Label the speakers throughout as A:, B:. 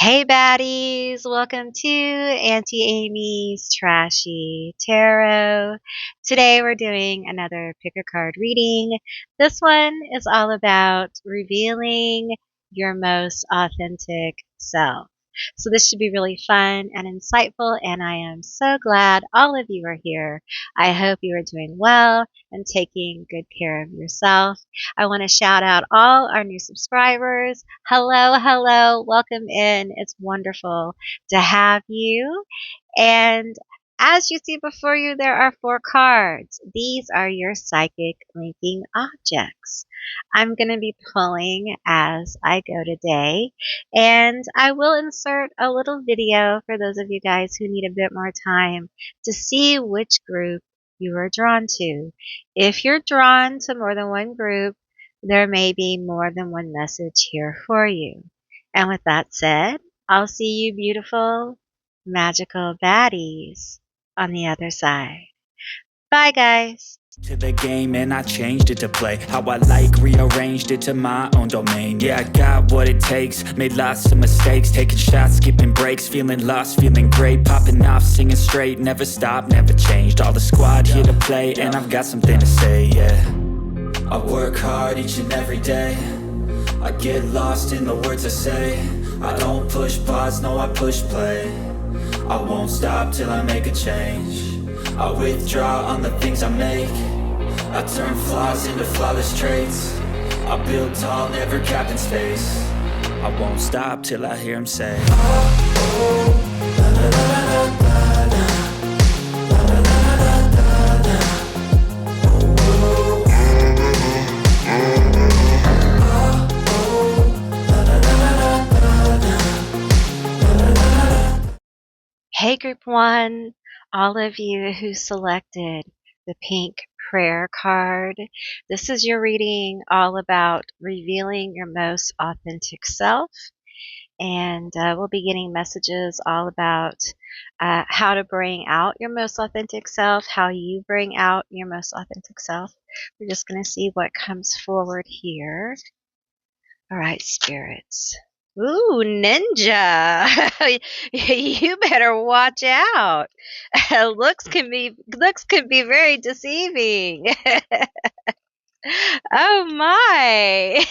A: Hey baddies, welcome to Auntie Amy's Trashy Tarot. Today we're doing another pick a card reading. This one is all about revealing your most authentic self. So this should be really fun and insightful, and I am so glad all of you are here. I hope you are doing well and taking good care of yourself. I want to shout out all our new subscribers. Hello, hello, welcome in. It's wonderful to have you. And as you see before you, there are 4 cards. These are your psychic linking objects. I'm going to be pulling as I go today, and I will insert a little video for those of you guys who need a bit more time to see which group you are drawn to. If you're drawn to more than one group, there may be more than one message here for you. And with that said, I'll see you beautiful, magical baddies on the other side. Bye, guys.
B: To the game and I changed it to play how I like, rearranged it to my own domain. Yeah, I got what it takes, made lots of mistakes, taking shots, skipping breaks, feeling lost, feeling great, popping off, singing straight, never stopped, never changed. All the squad here to play, and I've got something to say, yeah. I work hard each and every day, I get lost in the words I say. I don't push pause, no, I push play. I won't stop till I make a change. I withdraw on the things I make. I turn flaws into flawless traits. I build tall, never capped in space. I won't stop till I hear him say, oh, la, la, la, la, la.
A: Hey, Group 1, all of you who selected the pink prayer card. This is your reading all about revealing your most authentic self. And we'll be getting messages all about how to bring out your most authentic self, how you bring out your most authentic self. We're just going to see what comes forward here. All right, spirits. Ooh, ninja. You better watch out. Looks can be very deceiving. Oh my.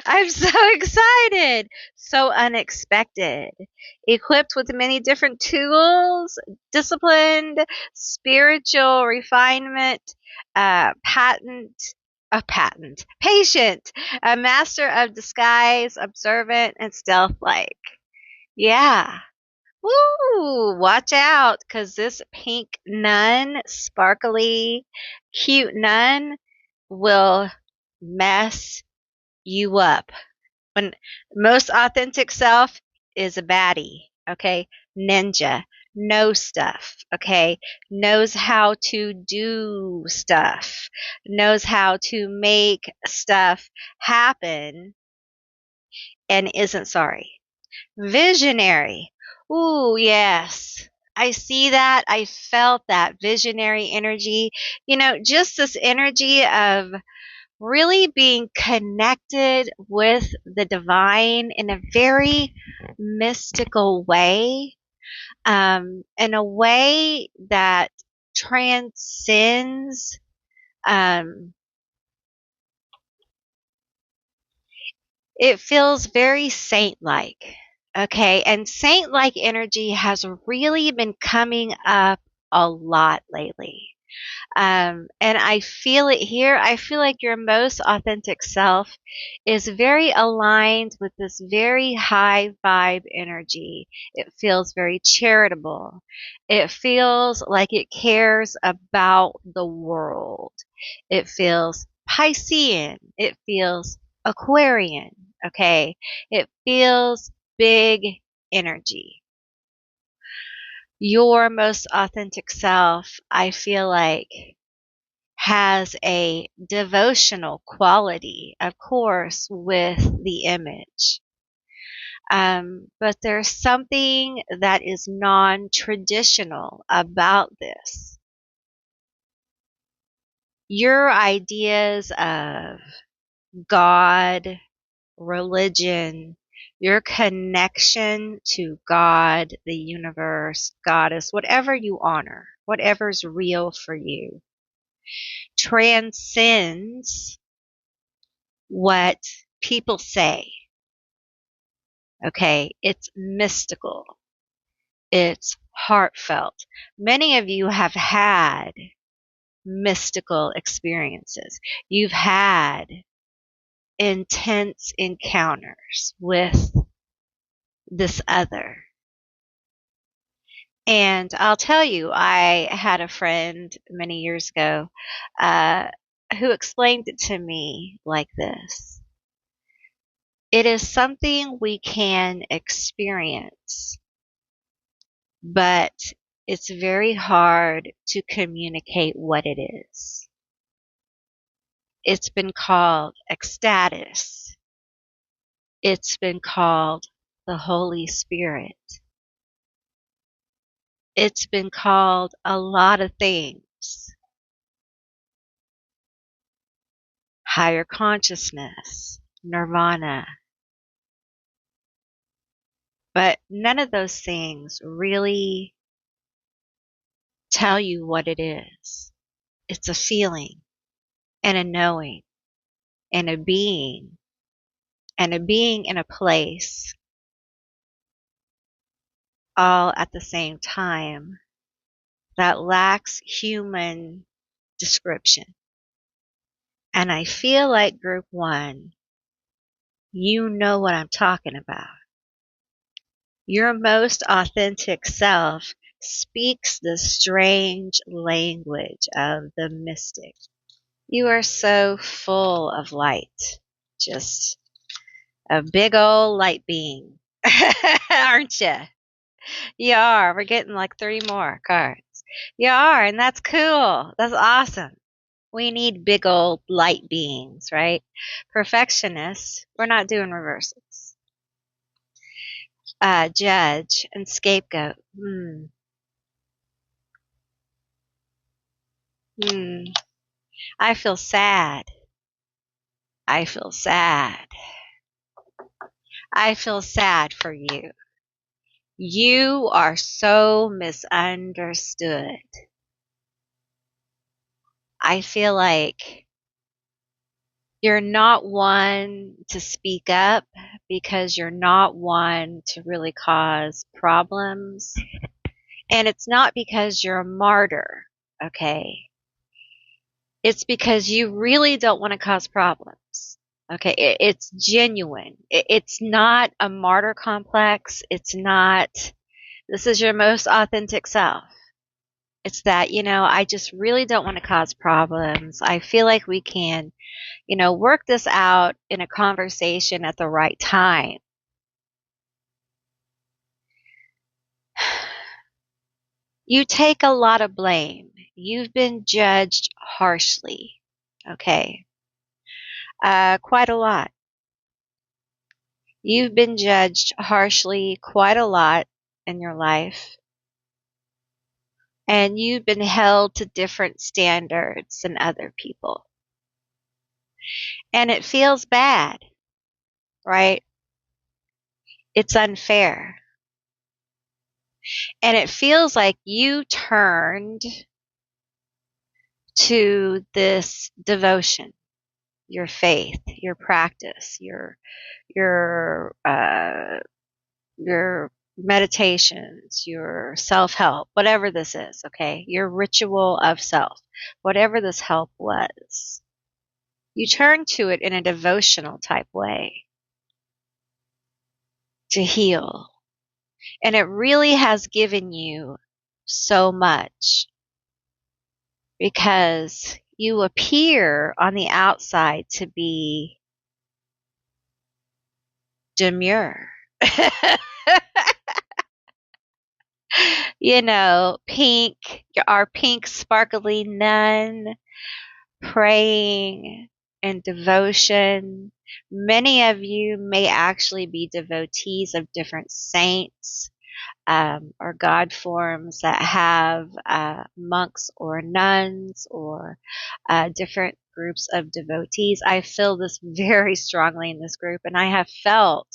A: I'm so excited. So unexpected. Equipped with many different tools, disciplined, spiritual refinement, patient, a master of disguise, observant, and stealth-like. Yeah. Woo! Watch out, because this pink nun, sparkly, cute nun, will mess you up. When most authentic self is a baddie, okay? Ninja, knows stuff, okay? Knows how to do stuff, knows how to make stuff happen, and isn't sorry. Visionary. Ooh, yes. I see that. I felt that visionary energy. You know, just this energy of really being connected with the divine in a very mystical way, in a way that transcends it feels very saint-like. Okay, and saint-like energy has really been coming up a lot lately. And I feel it here. I feel like your most authentic self is very aligned with this very high vibe energy. It feels very charitable. It feels like it cares about the world. It feels Piscean. It feels Aquarian. Okay. It feels big energy. Your most authentic self, I feel like, has a devotional quality, of course, with the image. But there's something that is non-traditional about this. Your ideas of God, religion, your connection to God, the universe, goddess, whatever you honor, whatever's real for you, transcends what people say. Okay, it's mystical. It's heartfelt. Many of you have had mystical experiences. You've had intense encounters with this other. And I'll tell you, I had a friend many years ago who explained it to me like this. It is something we can experience, but it's very hard to communicate what it is. It's been called ecstasis. It's been called the Holy Spirit. It's been called a lot of things. Higher consciousness, nirvana. But none of those things really tell you what it is. It's a feeling and a knowing and a being in a place all at the same time that lacks human description. And I feel like group one, you know what I'm talking about. Your most authentic self speaks the strange language of the mystic. You are so full of light. Just a big old light beam. Aren't you? You are. We're getting like 3 more cards. You are, and that's cool. That's awesome. We need big old light beings, right? Perfectionists, we're not doing reverses. Judge and scapegoat. I feel sad. I feel sad. I feel sad for you. You are so misunderstood. I feel like you're not one to speak up because you're not one to really cause problems. And it's not because you're a martyr, okay? It's because you really don't want to cause problems. Okay, it's genuine. It's not a martyr complex. It's not, this is your most authentic self. It's that, I just really don't want to cause problems. I feel like we can, work this out in a conversation at the right time. You take a lot of blame. You've been judged harshly. Okay. Quite a lot. You've been judged harshly quite a lot in your life. And you've been held to different standards than other people. And it feels bad, right? It's unfair. And it feels like you turned to this devotion, your faith, your practice, your meditations, your self-help, whatever this is, okay? Your ritual of self, whatever this help was. You turn to it in a devotional type way to heal. And it really has given you so much because you appear on the outside to be demure. Pink, our pink sparkly nun, praying and devotion. Many of you may actually be devotees of different saints. or God forms that have monks or nuns or different groups of devotees. I feel this very strongly in this group, and I have felt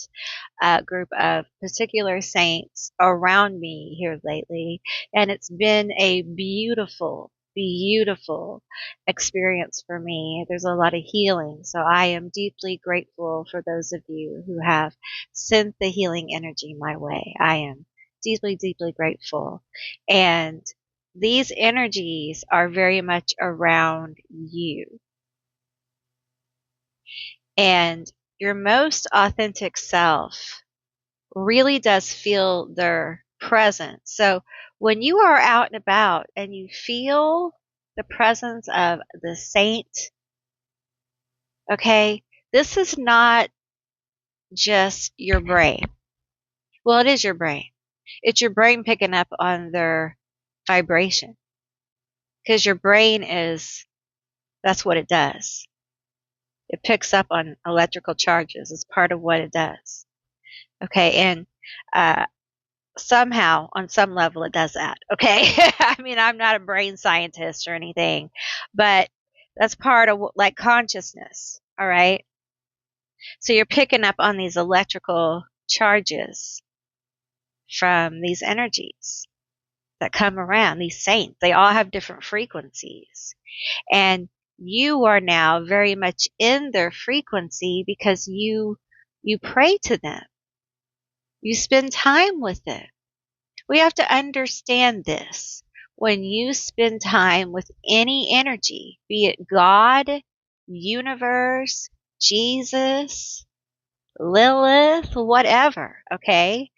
A: a group of particular saints around me here lately, and it's been a beautiful, beautiful experience for me. There's a lot of healing, so I am deeply grateful for those of you who have sent the healing energy my way. I am deeply, deeply grateful. And these energies are very much around you. And your most authentic self really does feel their presence. So when you are out and about and you feel the presence of the saint, okay, this is not just your brain. Well, it is your brain. It's your brain picking up on their vibration because your brain that's what it does. It picks up on electrical charges. It's part of what it does. Okay, and uh, somehow, on some level, it does that. Okay, I mean, I'm not a brain scientist or anything, but that's part of like consciousness. All right, so you're picking up on these electrical charges from these energies that come around. These saints, they all have different frequencies, and you are now very much in their frequency because you pray to them. You spend time with them. We have to understand this. When you spend time with any energy, be it God, universe, Jesus, Lilith, whatever, okay,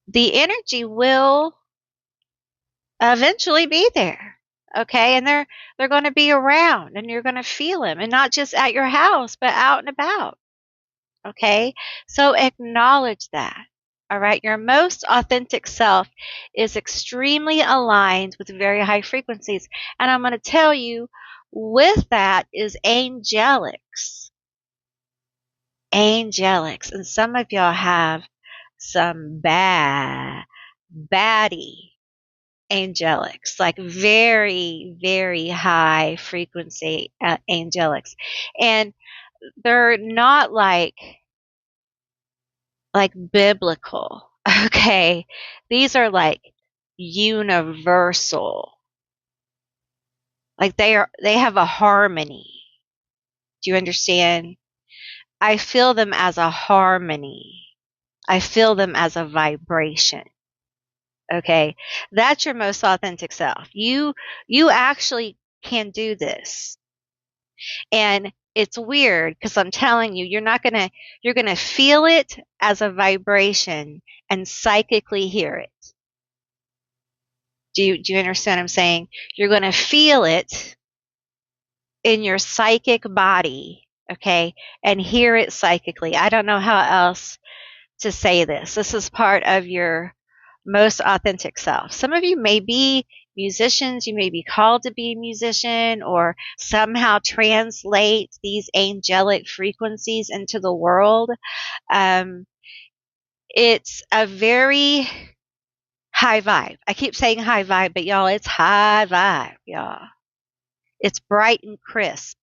A: the energy will eventually be there. Okay, and they're going to be around and you're going to feel them, and not just at your house, but out and about. Okay, so acknowledge that. All right, your most authentic self is extremely aligned with very high frequencies. And I'm going to tell you, with that is angelics. Angelics. And some of y'all have some baddie angelics, like very, very high frequency angelics. And they're not like biblical. Okay. These are like universal. Like they have a harmony. Do you understand? I feel them as a harmony. I feel them as a vibration. Okay. That's your most authentic self. You actually can do this. And it's weird because I'm telling you, you're going to feel it as a vibration and psychically hear it. Do you understand what I'm saying? You're going to feel it in your psychic body, okay, and hear it psychically. I don't know how else to say this. This is part of your most authentic self. Some of you may be musicians, you may be called to be a musician or somehow translate these angelic frequencies into the world. Um, it's a very high vibe. I keep saying high vibe, but y'all, it's high vibe, y'all. It's bright and crisp.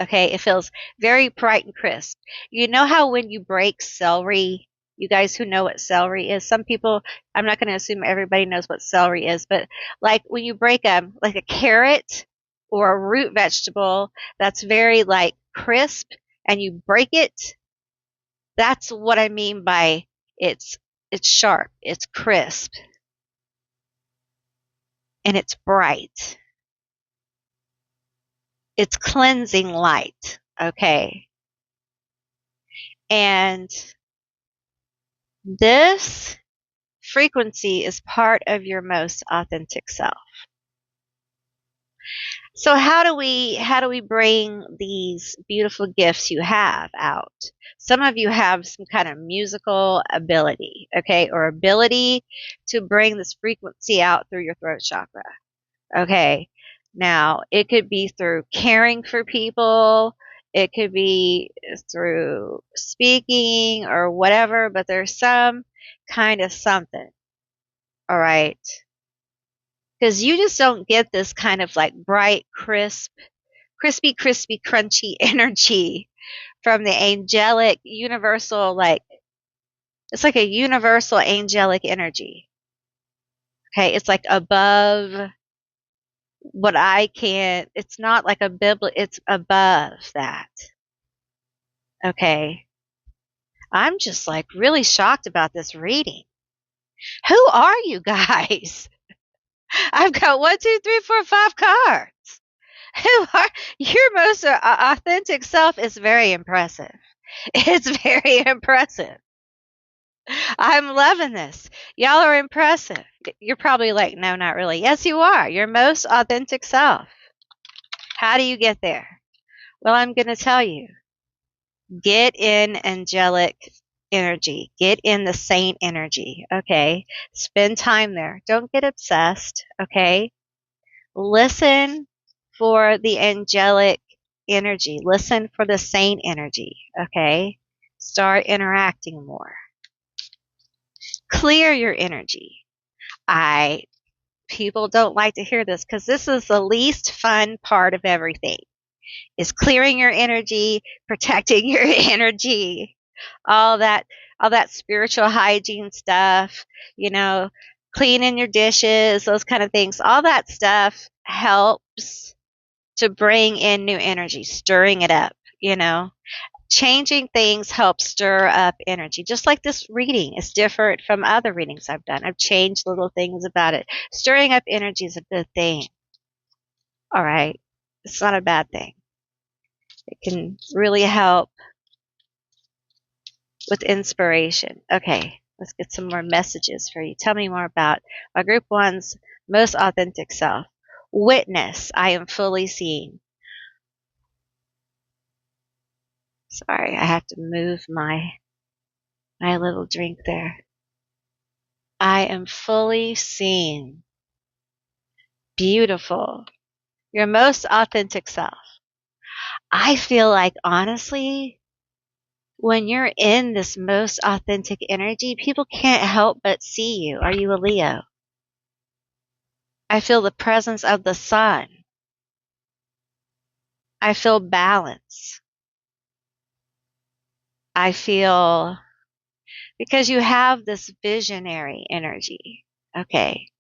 A: Okay, it feels very bright and crisp. You know how when you break celery, you guys who know what celery is, some people, I'm not going to assume everybody knows what celery is, but like when you break like a carrot or a root vegetable that's very like crisp and you break it, that's what I mean by it's sharp, it's crisp, and it's bright. It's cleansing light, okay? And this frequency is part of your most authentic self. So how do we bring these beautiful gifts you have out? Some of you have some kind of musical ability, okay, or ability to bring this frequency out through your throat chakra. Okay. Now, it could be through caring for people. It could be through speaking or whatever, but there's some kind of something. All right. Because you just don't get this kind of like bright, crispy, crunchy energy from the angelic, universal, like, it's like a universal angelic energy. Okay. It's like above what I can't, it's not like a biblical, it's above that. Okay. I'm just like really shocked about this reading. Who are you guys? I've got 1, 2, 3, 4, 5 cards. Who are your most authentic self is very impressive. It's very impressive. I'm loving this. Y'all are impressive. You're probably like, no, not really. Yes, you are. Your most authentic self. How do you get there? Well, I'm going to tell you. Get in angelic energy. Get in the saint energy. Okay. Spend time there. Don't get obsessed. Okay. Listen for the angelic energy. Listen for the saint energy. Okay. Start interacting more. Clear your energy. People don't like to hear this because this is the least fun part of everything. Is clearing your energy, protecting your energy, all that spiritual hygiene stuff, cleaning your dishes, those kind of things. All that stuff helps to bring in new energy, stirring it up, Changing things helps stir up energy. Just like this reading is different from other readings I've done. I've changed little things about it. Stirring up energy is a good thing. All right. It's not a bad thing. It can really help with inspiration. Okay, let's get some more messages for you. Tell me more about my group one's most authentic self. Witness, I am fully seeing. Sorry, I have to move my little drink there. I am fully seeing. Beautiful. Your most authentic self. I feel like, honestly, when you're in this most authentic energy, people can't help but see you. Are you a Leo? I feel the presence of the sun. I feel balance. I feel, because you have this visionary energy. Okay.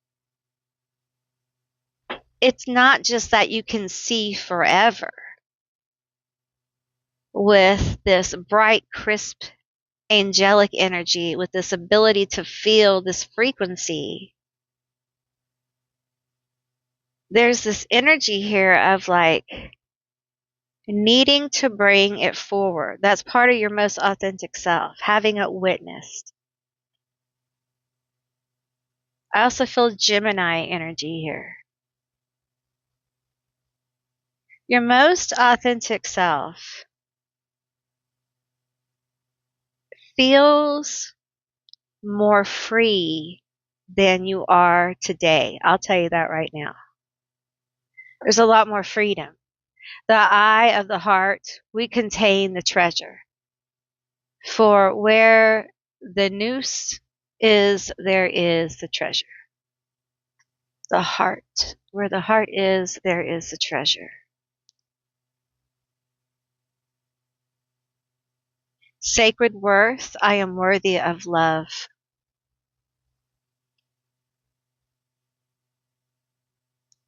A: It's not just that you can see forever with this bright, crisp, angelic energy, with this ability to feel this frequency. There's this energy here of like needing to bring it forward. That's part of your most authentic self, having it witnessed. I also feel Gemini energy here. Your most authentic self feels more free than you are today. I'll tell you that right now. There's a lot more freedom. The eye of the heart, we contain the treasure. For where the noose is, there is the treasure. The heart. Where the heart is, there is the treasure. Sacred worth, I am worthy of love.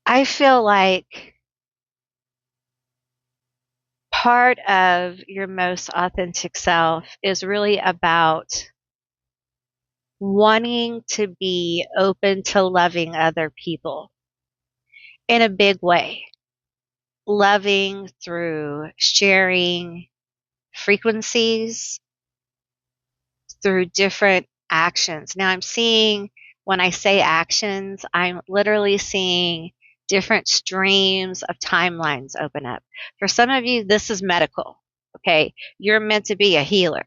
A: I feel like part of your most authentic self is really about wanting to be open to loving other people in a big way. Loving through sharing frequencies, through different actions. Now I'm seeing, when I say actions, I'm literally seeing different streams of timelines open up. For some of you, this is medical. Okay. You're meant to be a healer.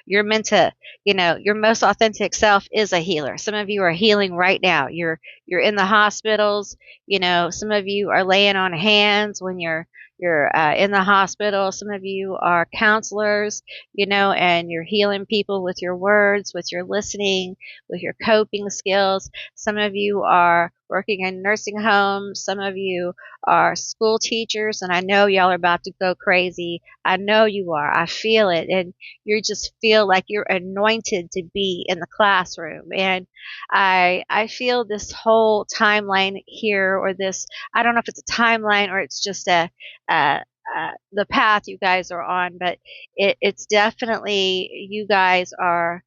A: You're meant to, your most authentic self is a healer. Some of you are healing right now. You're in the hospitals. Some of you are laying on hands when you're you're in the hospital. Some of you are counselors, and you're healing people with your words, with your listening, with your coping skills. Some of you are working in nursing homes. Some of you are school teachers, and I know y'all are about to go crazy. I know you are. I feel it. And you just feel like you're anointed to be in the classroom. And I feel this whole timeline here, or this, I don't know if it's a timeline or it's just uh, the path you guys are on, but it's definitely, you guys are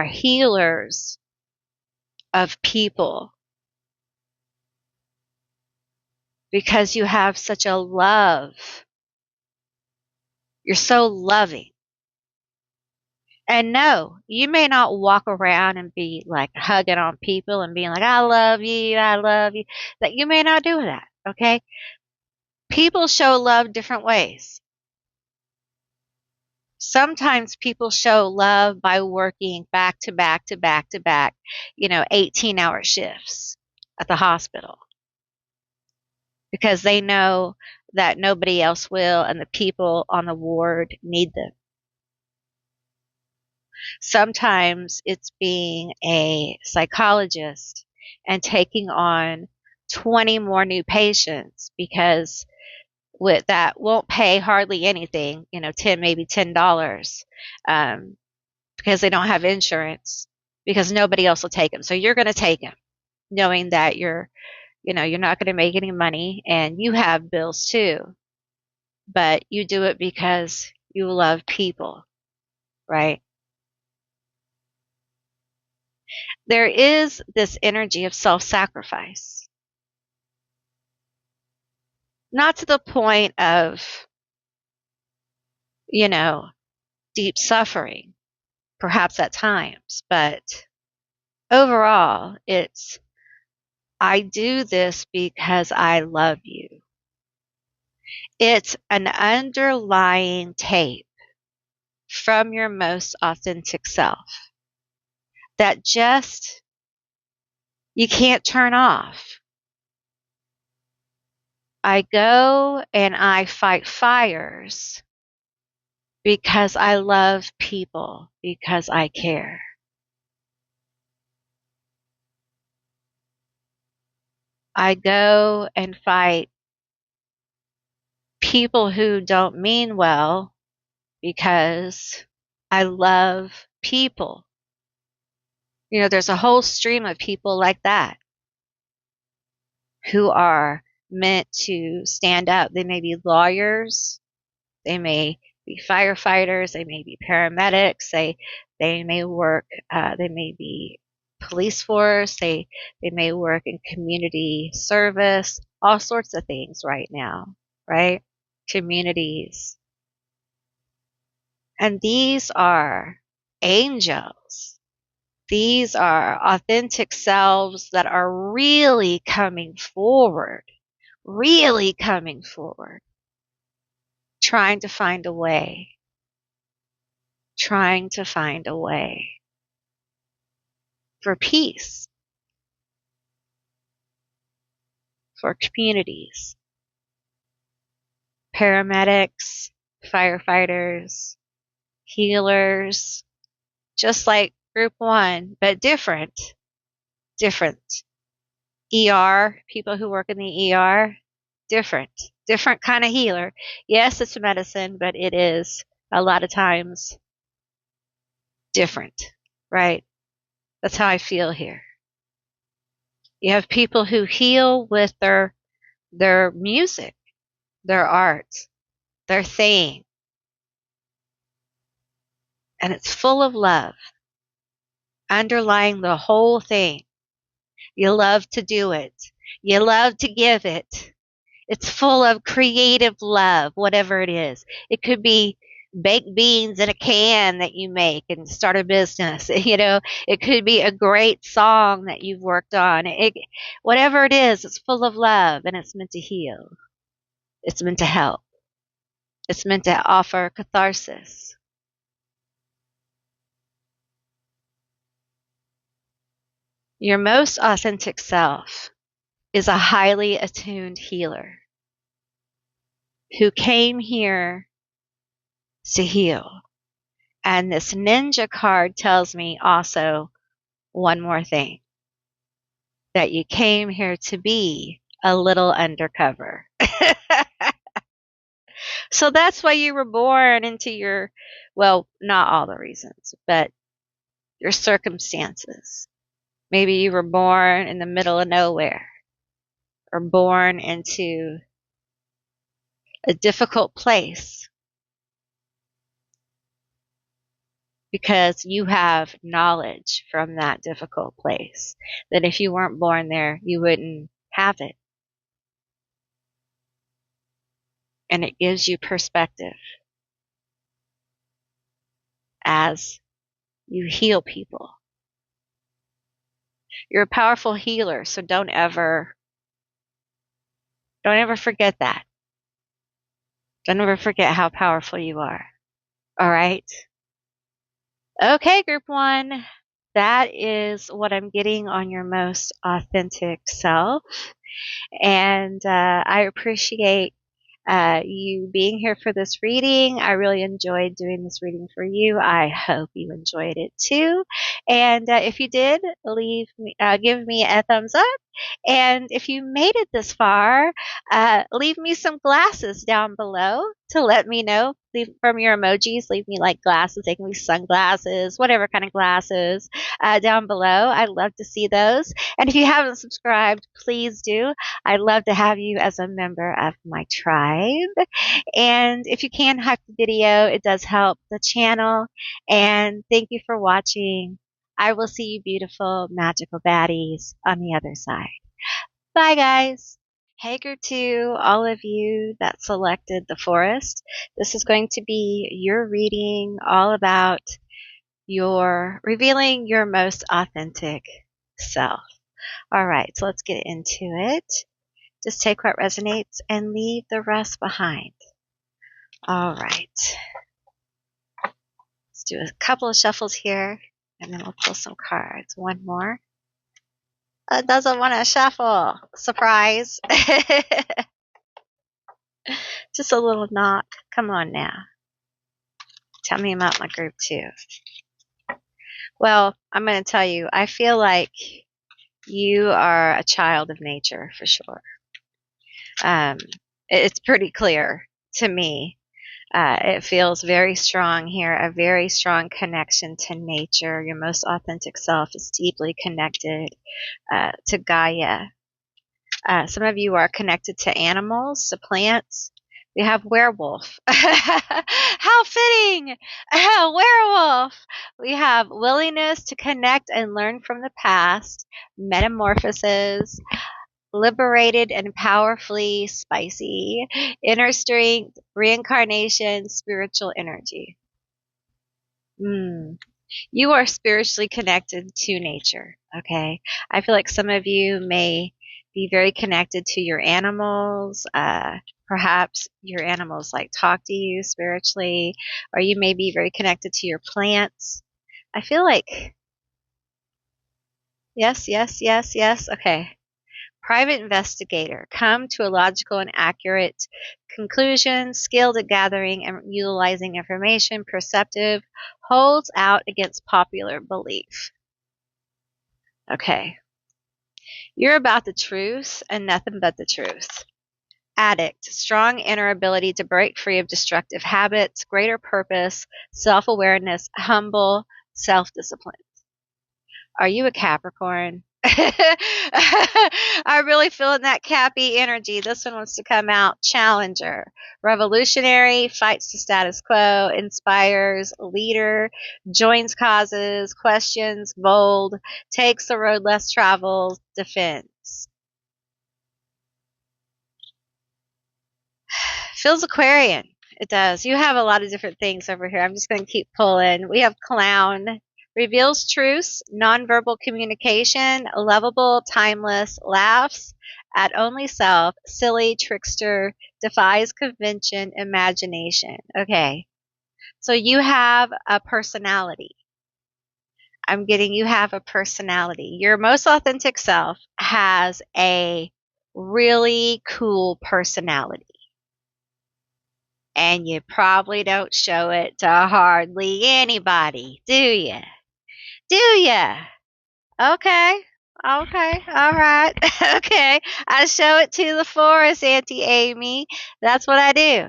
A: healers of people because you have such a love. You're so loving. And no, you may not walk around and be like hugging on people and being like, I love you, I love you. That you may not do that, okay? People show love different ways. Sometimes people show love by working back to back to back to back, 18-hour shifts at the hospital because they know that nobody else will and the people on the ward need them. Sometimes it's being a psychologist and taking on 20 more new patients because with that won't pay hardly anything, 10, maybe $10, because they don't have insurance because nobody else will take them. So you're going to take them knowing that you're not going to make any money and you have bills too, but you do it because you love people, right? There is this energy of self-sacrifice, not to the point of, you know, deep suffering, perhaps at times, but overall, it's, I do this because I love you. It's an underlying tape from your most authentic self that just, you can't turn off. I go and I fight fires because I love people, because I care. I go and fight people who don't mean well because I love people. There's a whole stream of people like that who are meant to stand up. They may be lawyers, they may be firefighters, they may be paramedics, they may work, they may be police force, they may work in community service, all sorts of things right now, right? Communities. And these are angels. These are authentic selves that are really coming forward, trying to find a way, trying to find a way for peace, for communities, paramedics, firefighters, healers, just like group one, but different. People who work in the ER, different kind of healer. Yes, it's medicine, but it is a lot of times different, right? That's how I feel here. You have people who heal with their music, their art, their thing, and it's full of love underlying the whole thing. You love to do it. You love to give it. It's full of creative love, whatever it is. It could be baked beans in a can that you make and start a business. It could be a great song that you've worked on. Whatever it is, it's full of love and it's meant to heal. It's meant to help. It's meant to offer catharsis. Your most authentic self is a highly attuned healer. who came here to heal. And this ninja card tells me also one more thing, that you came here to be a little undercover. So that's why you were born into your, well, not all the reasons, but your circumstances. Maybe you were born in the middle of nowhere, or born into a difficult place because you have knowledge from that difficult place that if you weren't born there, you wouldn't have it. And it gives you perspective as you heal people. You're a powerful healer, so don't ever forget that. Don't ever forget how powerful you are. All right? Okay, group one. That is what I'm getting on your most authentic self. And I appreciate you being here for this reading. I really enjoyed doing this reading for you. I hope you enjoyed it too. And if you did, give me a thumbs up. And if you made it this far, leave me some glasses down below to let me know. Leave from your emojis. Leave me like glasses. They can be sunglasses, whatever kind of glasses, down below. I'd love to see those. And if you haven't subscribed, please do. I'd love to have you as a member of my tribe. And if you can hype the video, it does help the channel. And thank you for watching. I will see you beautiful, magical baddies on the other side. Bye, guys. Hey, group two, all of you that selected the forest. This is going to be your reading all about your revealing your most authentic self. All right, so let's get into it. Just take what resonates and leave the rest behind. All right. Let's do a couple of shuffles here, and then we'll pull some cards. One more. It doesn't want to shuffle. Surprise. Just a little knock. Come on now. Tell me about my group two. Well, I'm going to tell you, I feel like you are a child of nature for sure. It's pretty clear to me. It feels very strong here, a very strong connection to nature. Your most authentic self is deeply connected to Gaia. Some of you are connected to animals, to plants. We have werewolf. How fitting! Werewolf! We have willingness to connect and learn from the past, metamorphosis, liberated and powerfully spicy, inner strength, reincarnation, spiritual energy. You are spiritually connected to nature, okay? I feel like some of you may be very connected to your animals. Perhaps your animals like talk to you spiritually, or you may be very connected to your plants. I feel like, yes. Okay. Private investigator, come to a logical and accurate conclusion, skilled at gathering and utilizing information, perceptive, holds out against popular belief. Okay. You're about the truth and nothing but the truth. Addict, strong inner ability to break free of destructive habits, greater purpose, self-awareness, humble, self-discipline. Are you a Capricorn? I'm really feeling that Cappy energy. This one wants to come out. Challenger, revolutionary, fights the status quo, inspires, leader, joins causes, questions, bold, takes the road less traveled, defends. Feels Aquarian. It does. You have a lot of different things over here. I'm just going to keep pulling. We have clown. Reveals truths, nonverbal communication, lovable, timeless, laughs at only self, silly, trickster, defies convention, imagination. Okay. So you have a personality. I'm getting you have a personality. Your most authentic self has a really cool personality. And you probably don't show it to hardly anybody, do you? Do you? Okay. Okay. All right. Okay. I show it to the forest, Auntie Amy. That's what I do.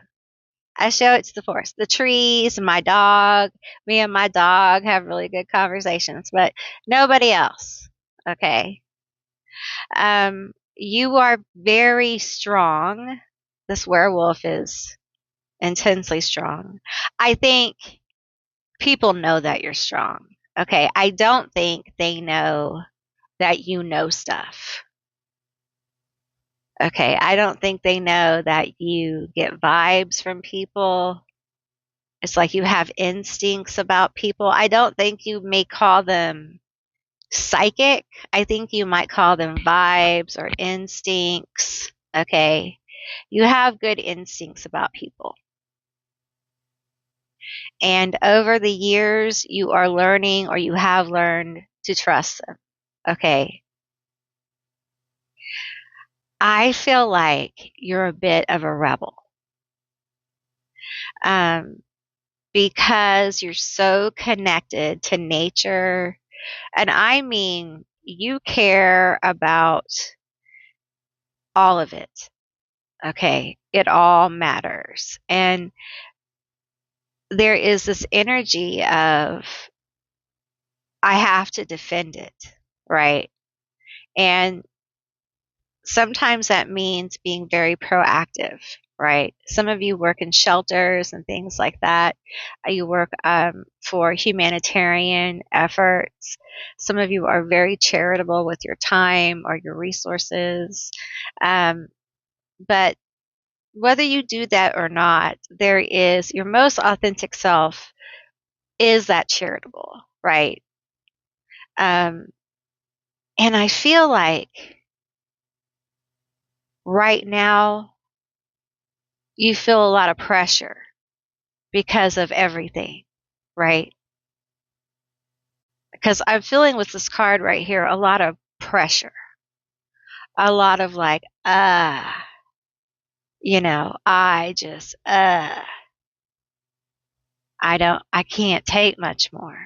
A: I show it to the forest, the trees, my dog. Me and my dog have really good conversations, but nobody else. Okay. You are very strong. This werewolf is intensely strong. I think people know that you're strong. Okay. I don't think they know that you know stuff. Okay. I don't think they know that you get vibes from people. It's like you have instincts about people. I don't think you may call them psychic. I think you might call them vibes or instincts. Okay. You have good instincts about people. And over the years, you are learning or you have learned to trust them. Okay. I feel like you're a bit of a rebel. Um, because you're so connected to nature. And I mean, you care about all of it. Okay. It all matters. And there is this energy of, I have to defend it. Right. And sometimes that means being very proactive, right? Some of you work in shelters and things like that. You work for humanitarian efforts. Some of you are very charitable with your time or your resources. Um, but whether you do that or not, there is your most authentic self is that charitable, right? Um, and I feel like right now you feel a lot of pressure because of everything, right? Because I'm feeling with this card right here a lot of pressure, a lot of like, I just, I can't take much more.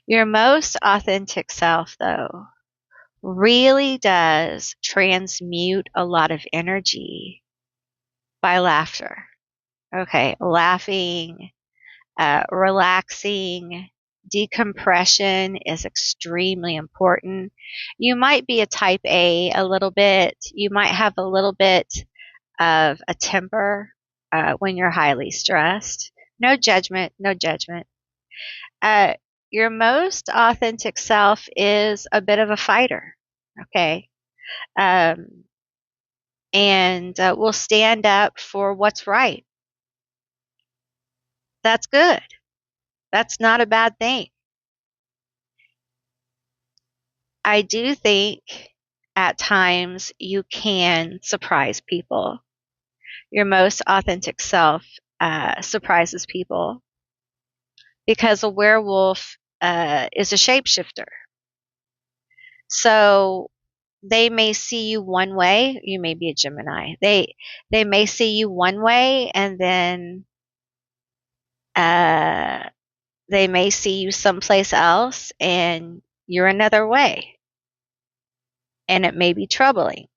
A: Your most authentic self, though, really does transmute a lot of energy by laughter. Okay, laughing, relaxing, decompression is extremely important. You might be a type A little bit. You might have a little bit of a temper when you're highly stressed. No judgment, no judgment. Uh, your most authentic self is a bit of a fighter. Okay. Um, and will stand up for what's right. That's good. That's not a bad thing. I do think at times you can surprise people. Your most authentic self surprises people because a werewolf is a shapeshifter. So they may see you one way. You may be a Gemini. They may see you one way, and then uh, they may see you someplace else, and you're another way, and it may be troubling.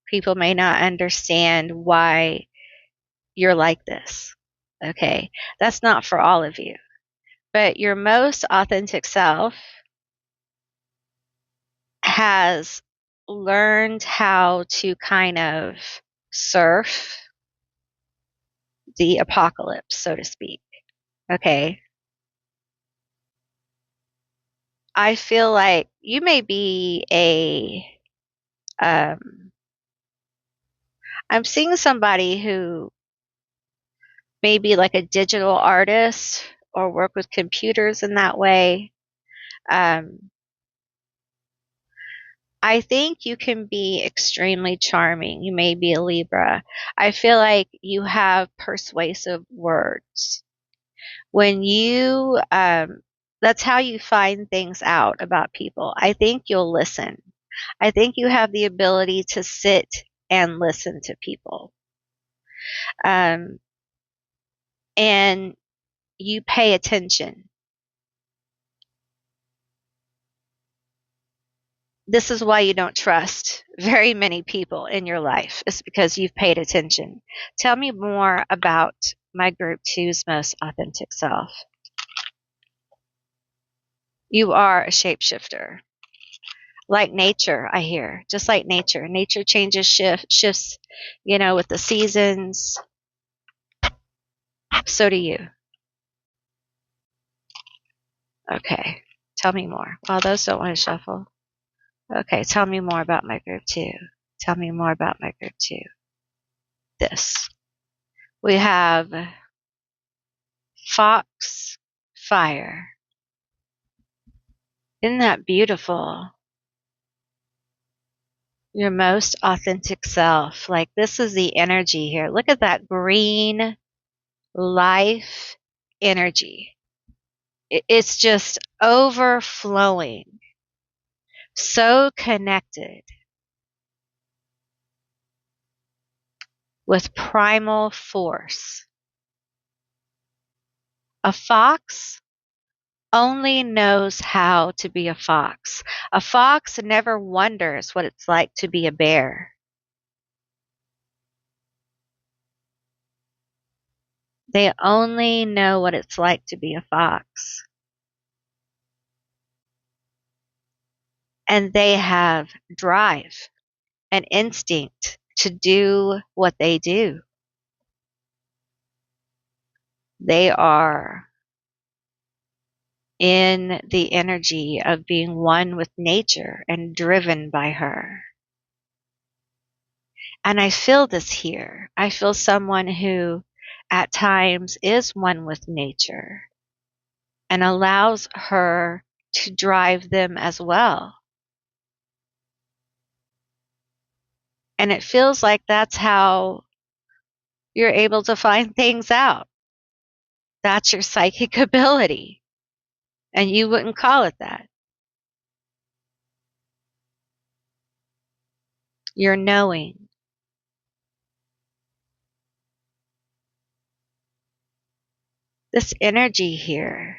A: People may not understand why you're like this. Okay. That's not for all of you. But your most authentic self has learned how to kind of surf the apocalypse, so to speak. Okay. I feel like you may be um, I'm seeing somebody who may be like a digital artist or work with computers in that way. Um, I think you can be extremely charming. You may be a Libra. I feel like you have persuasive words. When you, that's how you find things out about people. I think you'll listen. I think you have the ability to sit and listen to people. Um, and you pay attention. This is why you don't trust very many people in your life. It's because you've paid attention. Tell me more about my group two's most authentic self. You are a shapeshifter. Like nature, I hear. Just like nature. Nature changes, shifts, with the seasons. So do you. Okay. Tell me more. Well, those don't want to shuffle. Okay, tell me more about my group two. Tell me more about my group two. This. We have Fox Fire. Isn't that beautiful? Your most authentic self. Like, this is the energy here. Look at that green life energy. It's just overflowing. So connected with primal force. A fox only knows how to be a fox. A fox never wonders what it's like to be a bear. They only know what it's like to be a fox. And they have drive and instinct to do what they do. They are in the energy of being one with nature and driven by her. And I feel this here. I feel someone who at times is one with nature and allows her to drive them as well. And it feels like that's how you're able to find things out. That's your psychic ability. And you wouldn't call it that. You're knowing. This energy here.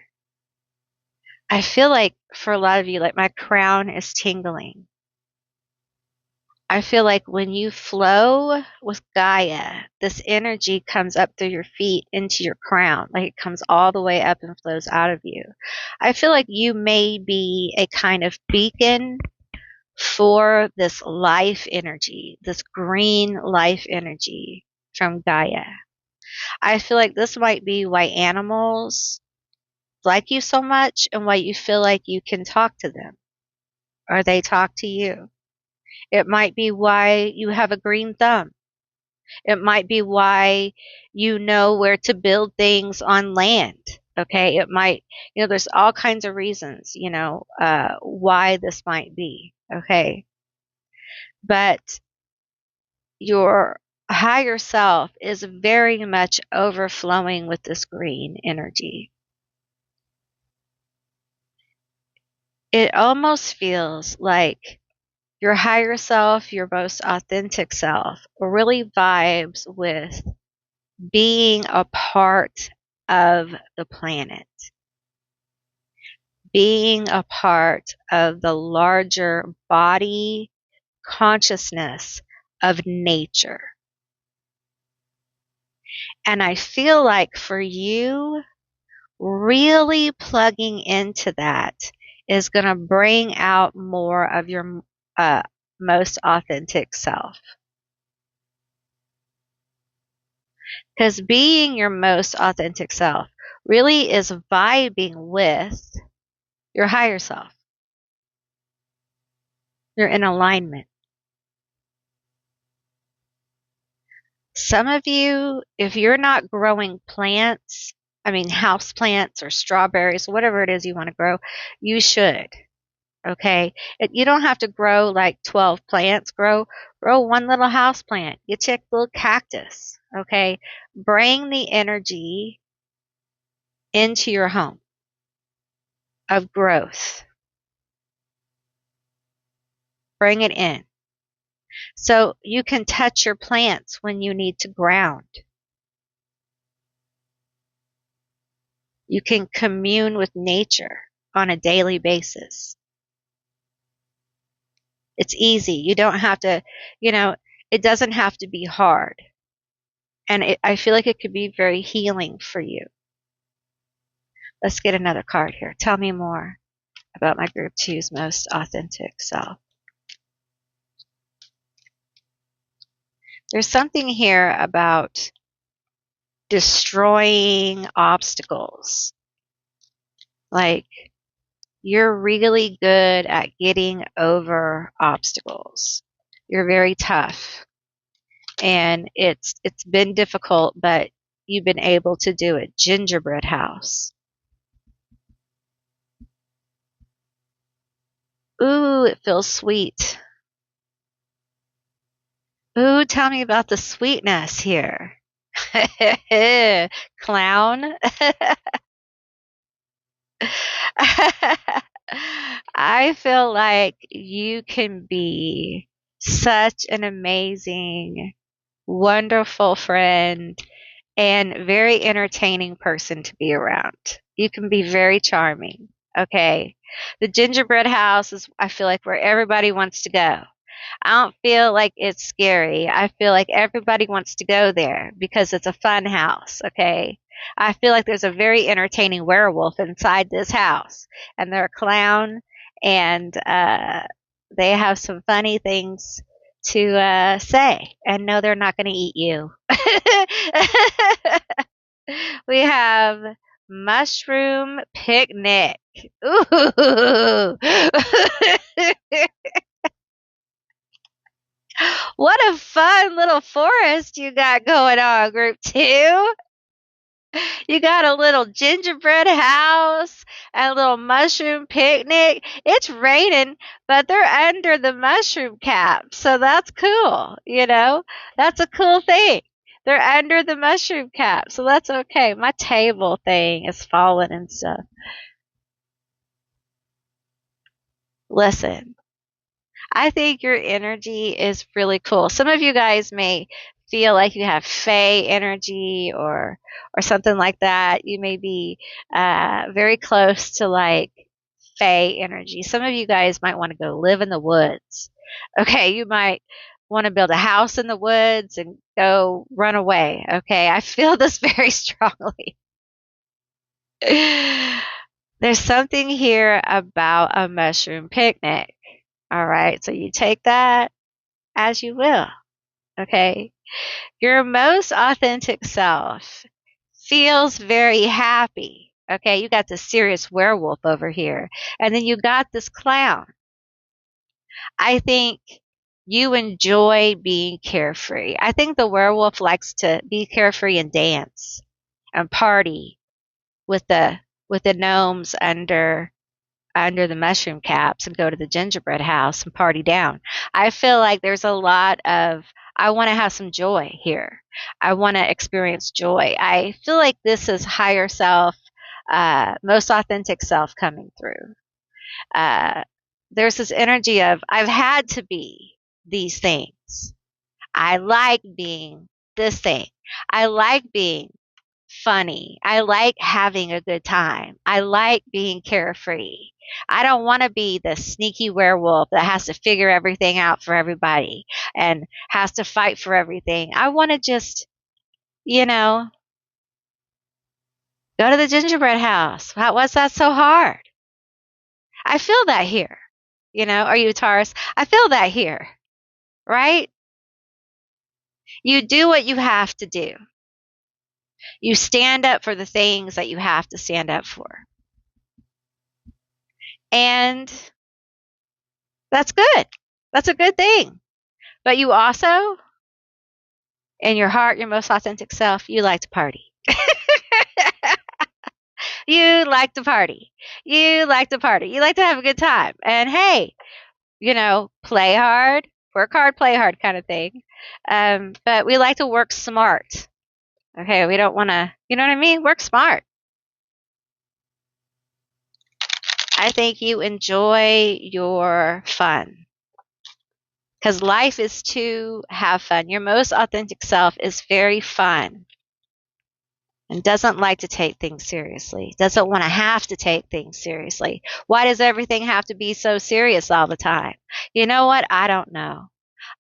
A: I feel like for a lot of you, like my crown is tingling. I feel like when you flow with Gaia, this energy comes up through your feet into your crown. Like it comes all the way up and flows out of you. I feel like you may be a kind of beacon for this life energy, this green life energy from Gaia. I feel like this might be why animals like you so much and why you feel like you can talk to them or they talk to you. It might be why you have a green thumb. It might be why you know where to build things on land. Okay. It might, there's all kinds of reasons, why this might be. Okay. But your higher self is very much overflowing with this green energy. It almost feels like your higher self, your most authentic self, really vibes with being a part of the planet, being a part of the larger body consciousness of nature. And I feel like for you, really plugging into that is going to bring out more of your most authentic self. Because being your most authentic self really is vibing with your higher self. You're in alignment. Some of you, if you're not growing plants, house plants or strawberries, whatever it is you want to grow, you should. Okay. You don't have to grow like 12 plants. Grow one little house plant. Get you a little cactus. Okay. Bring the energy into your home of growth. Bring it in. So you can touch your plants when you need to ground. You can commune with nature on a daily basis. It's easy. You don't have to, you know, it doesn't have to be hard. And I feel like it could be very healing for you. Let's get another card here. Tell me more about my group two's most authentic self. There's something here about destroying obstacles. Like, you're really good at getting over obstacles. You're very tough. And it's been difficult, but you've been able to do it. Gingerbread house. Ooh, it feels sweet. Ooh, tell me about the sweetness here. Clown. I feel like you can be such an amazing, wonderful friend and very entertaining person to be around. You can be very charming. Okay. The gingerbread house is, I feel like, where everybody wants to go. I don't feel like it's scary. I feel like everybody wants to go there because it's a fun house, okay? I feel like there's a very entertaining werewolf inside this house, and they're a clown, and they have some funny things to say. And no, they're not going to eat you. We have mushroom picnic. Ooh. What a fun little forest you got going on, group two. You got a little gingerbread house, a little mushroom picnic. It's raining, but they're under the mushroom cap. So that's cool. That's a cool thing. They're under the mushroom cap. So that's okay. My table thing is falling and stuff. Listen, I think your energy is really cool. Some of you guys may feel like you have fae energy or something like that. You may be very close to like fae energy. Some of you guys might want to go live in the woods. Okay, you might want to build a house in the woods and go run away. Okay, I feel this very strongly. There's something here about a mushroom picnic. All right, so you take that as you will. Okay. Your most authentic self feels very happy. Okay. You got this serious werewolf over here. And then you got this clown. I think you enjoy being carefree. I think the werewolf likes to be carefree and dance and party with the gnomes under the mushroom caps and go to the gingerbread house and party down. I feel like there's a lot of, I want to have some joy here. I want to experience joy. I feel like this is higher self, most authentic self coming through. Uh, there's this energy of, I've had to be these things. I like being this thing. I like being funny. I like having a good time. I like being carefree. I don't want to be the sneaky werewolf that has to figure everything out for everybody and has to fight for everything. I want to just, you know, go to the gingerbread house. What's that so hard? I feel that here. Are you a Taurus? I feel that here, right? You do what you have to do. You stand up for the things that you have to stand up for. And that's good. That's a good thing. But you also, in your heart, your most authentic self, you like to party. You like to party. You like to party. You like to have a good time. And hey, play hard, work hard, play hard kind of thing. But we like to work smart. Okay, we don't want to, you know what I mean? Work smart. I think you enjoy your fun. because life is to have fun. Your most authentic self is very fun and doesn't like to take things seriously, doesn't want to have to take things seriously. Why does everything have to be so serious all the time? You know what? I don't know.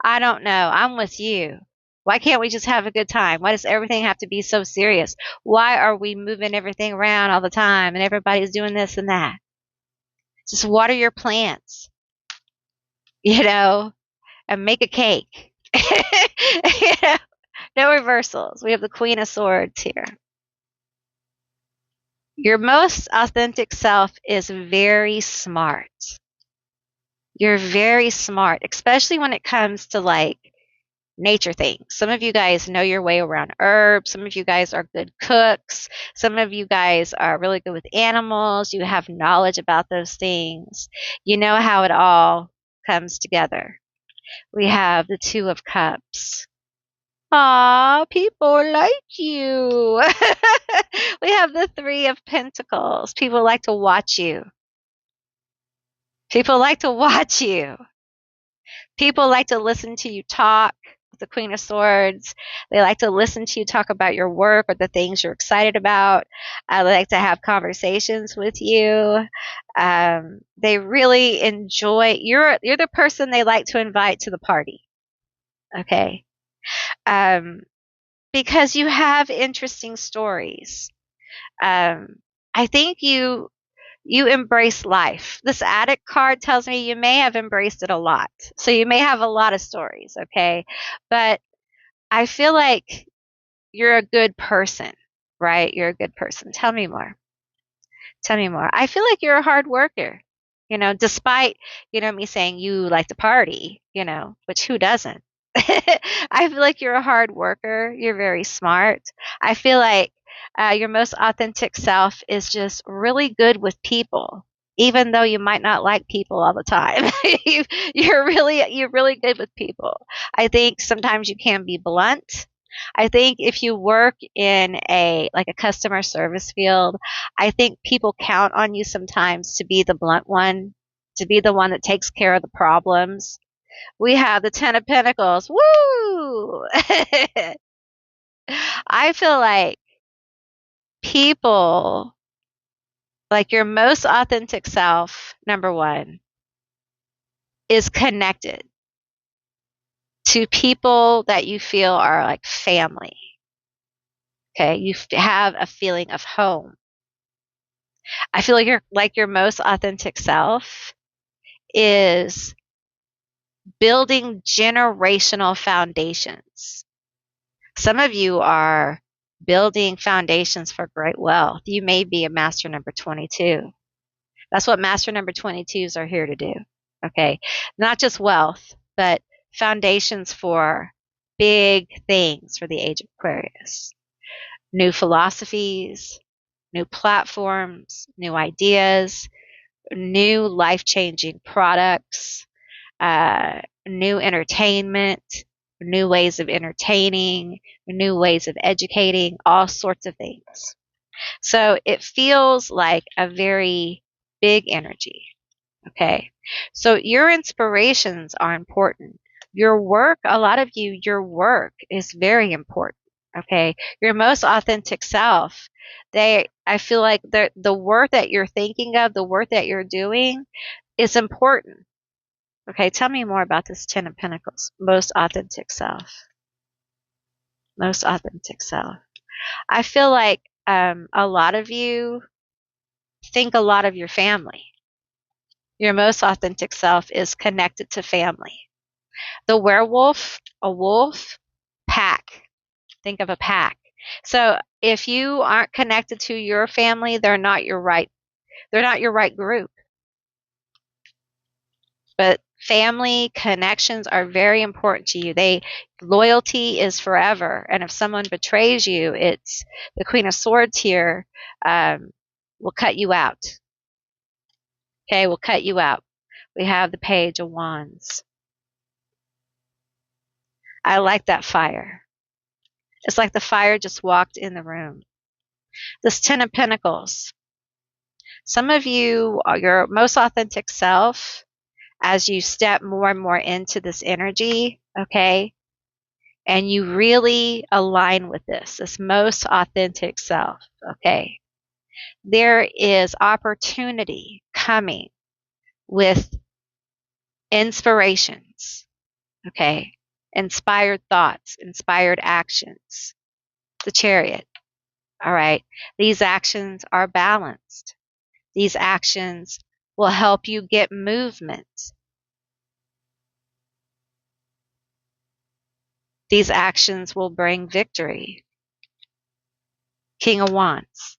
A: I don't know. I'm with you. Why can't we just have a good time? Why does everything have to be so serious? Why are we moving everything around all the time and everybody's doing this and that? Just water your plants, you know, and make a cake. You know, no reversals. We have the Queen of Swords here. Your most authentic self is very smart. You're very smart, especially when it comes to like nature things. Some of you guys know your way around herbs. Some of you guys are good cooks. Some of you guys are really good with animals. You have knowledge about those things. You know how it all comes together. We have the Two of Cups. Aw, people like you. We have the Three of Pentacles. People like to watch you. People like to watch you. People like to listen to you talk. The Queen of Swords. They like to listen to you talk about your work or the things you're excited about. They like to have conversations with you. They really enjoy. You're the person they like to invite to the party. Okay. Um, because you have interesting stories. I think you embrace life. This addict card tells me you may have embraced it a lot. So you may have a lot of stories, okay? But I feel like you're a good person, right? You're a good person. Tell me more. Tell me more. I feel like you're a hard worker, despite, me saying you like to party, which who doesn't? I feel like you're a hard worker. You're very smart. I feel like your most authentic self is just really good with people, even though you might not like people all the time. You're really good with people. I think sometimes you can be blunt. I think if you work in a customer service field, I think people count on you sometimes to be the blunt one, to be the one that takes care of the problems. We have the Ten of Pentacles. Woo! I feel like people, like your most authentic self, number one, is connected to people that you feel are like family. Okay, you have a feeling of home. I feel like your most authentic self is building generational foundations. Some of you are building foundations for great wealth. You may be a master number 22. That's what master number 22s are here to do. Okay. Not just wealth, but foundations for big things for the age of Aquarius. New philosophies, new platforms, new ideas, new life-changing products, new entertainment, new ways of entertaining, new ways of educating, all sorts of things. So it feels like a very big energy. Okay. So your inspirations are important. Your work, a lot of you, your work is very important. Okay. Your most authentic self, I feel like the work that you're thinking of, the work that you're doing is important. Okay. Tell me more about this Ten of Pentacles. Most authentic self. Most authentic self. I feel like a lot of you think a lot of your family. Your most authentic self is connected to family. The werewolf, a wolf, pack. Think of a pack. So if you aren't connected to your family, they're not your right group. But family connections are very important to you. Loyalty is forever. And if someone betrays you, it's the Queen of Swords here, will cut you out. Okay, we'll cut you out. We have the Page of Wands. I like that fire. It's like the fire just walked in the room. This Ten of Pentacles. Some of you are your most authentic self. as you step more and more into this energy, okay, and you really align with this most authentic self, okay, there is opportunity coming with inspirations, okay, inspired thoughts, inspired actions. The Chariot, all right, these actions are balanced. These actions will help you get movement. These actions will bring victory. King of Wands.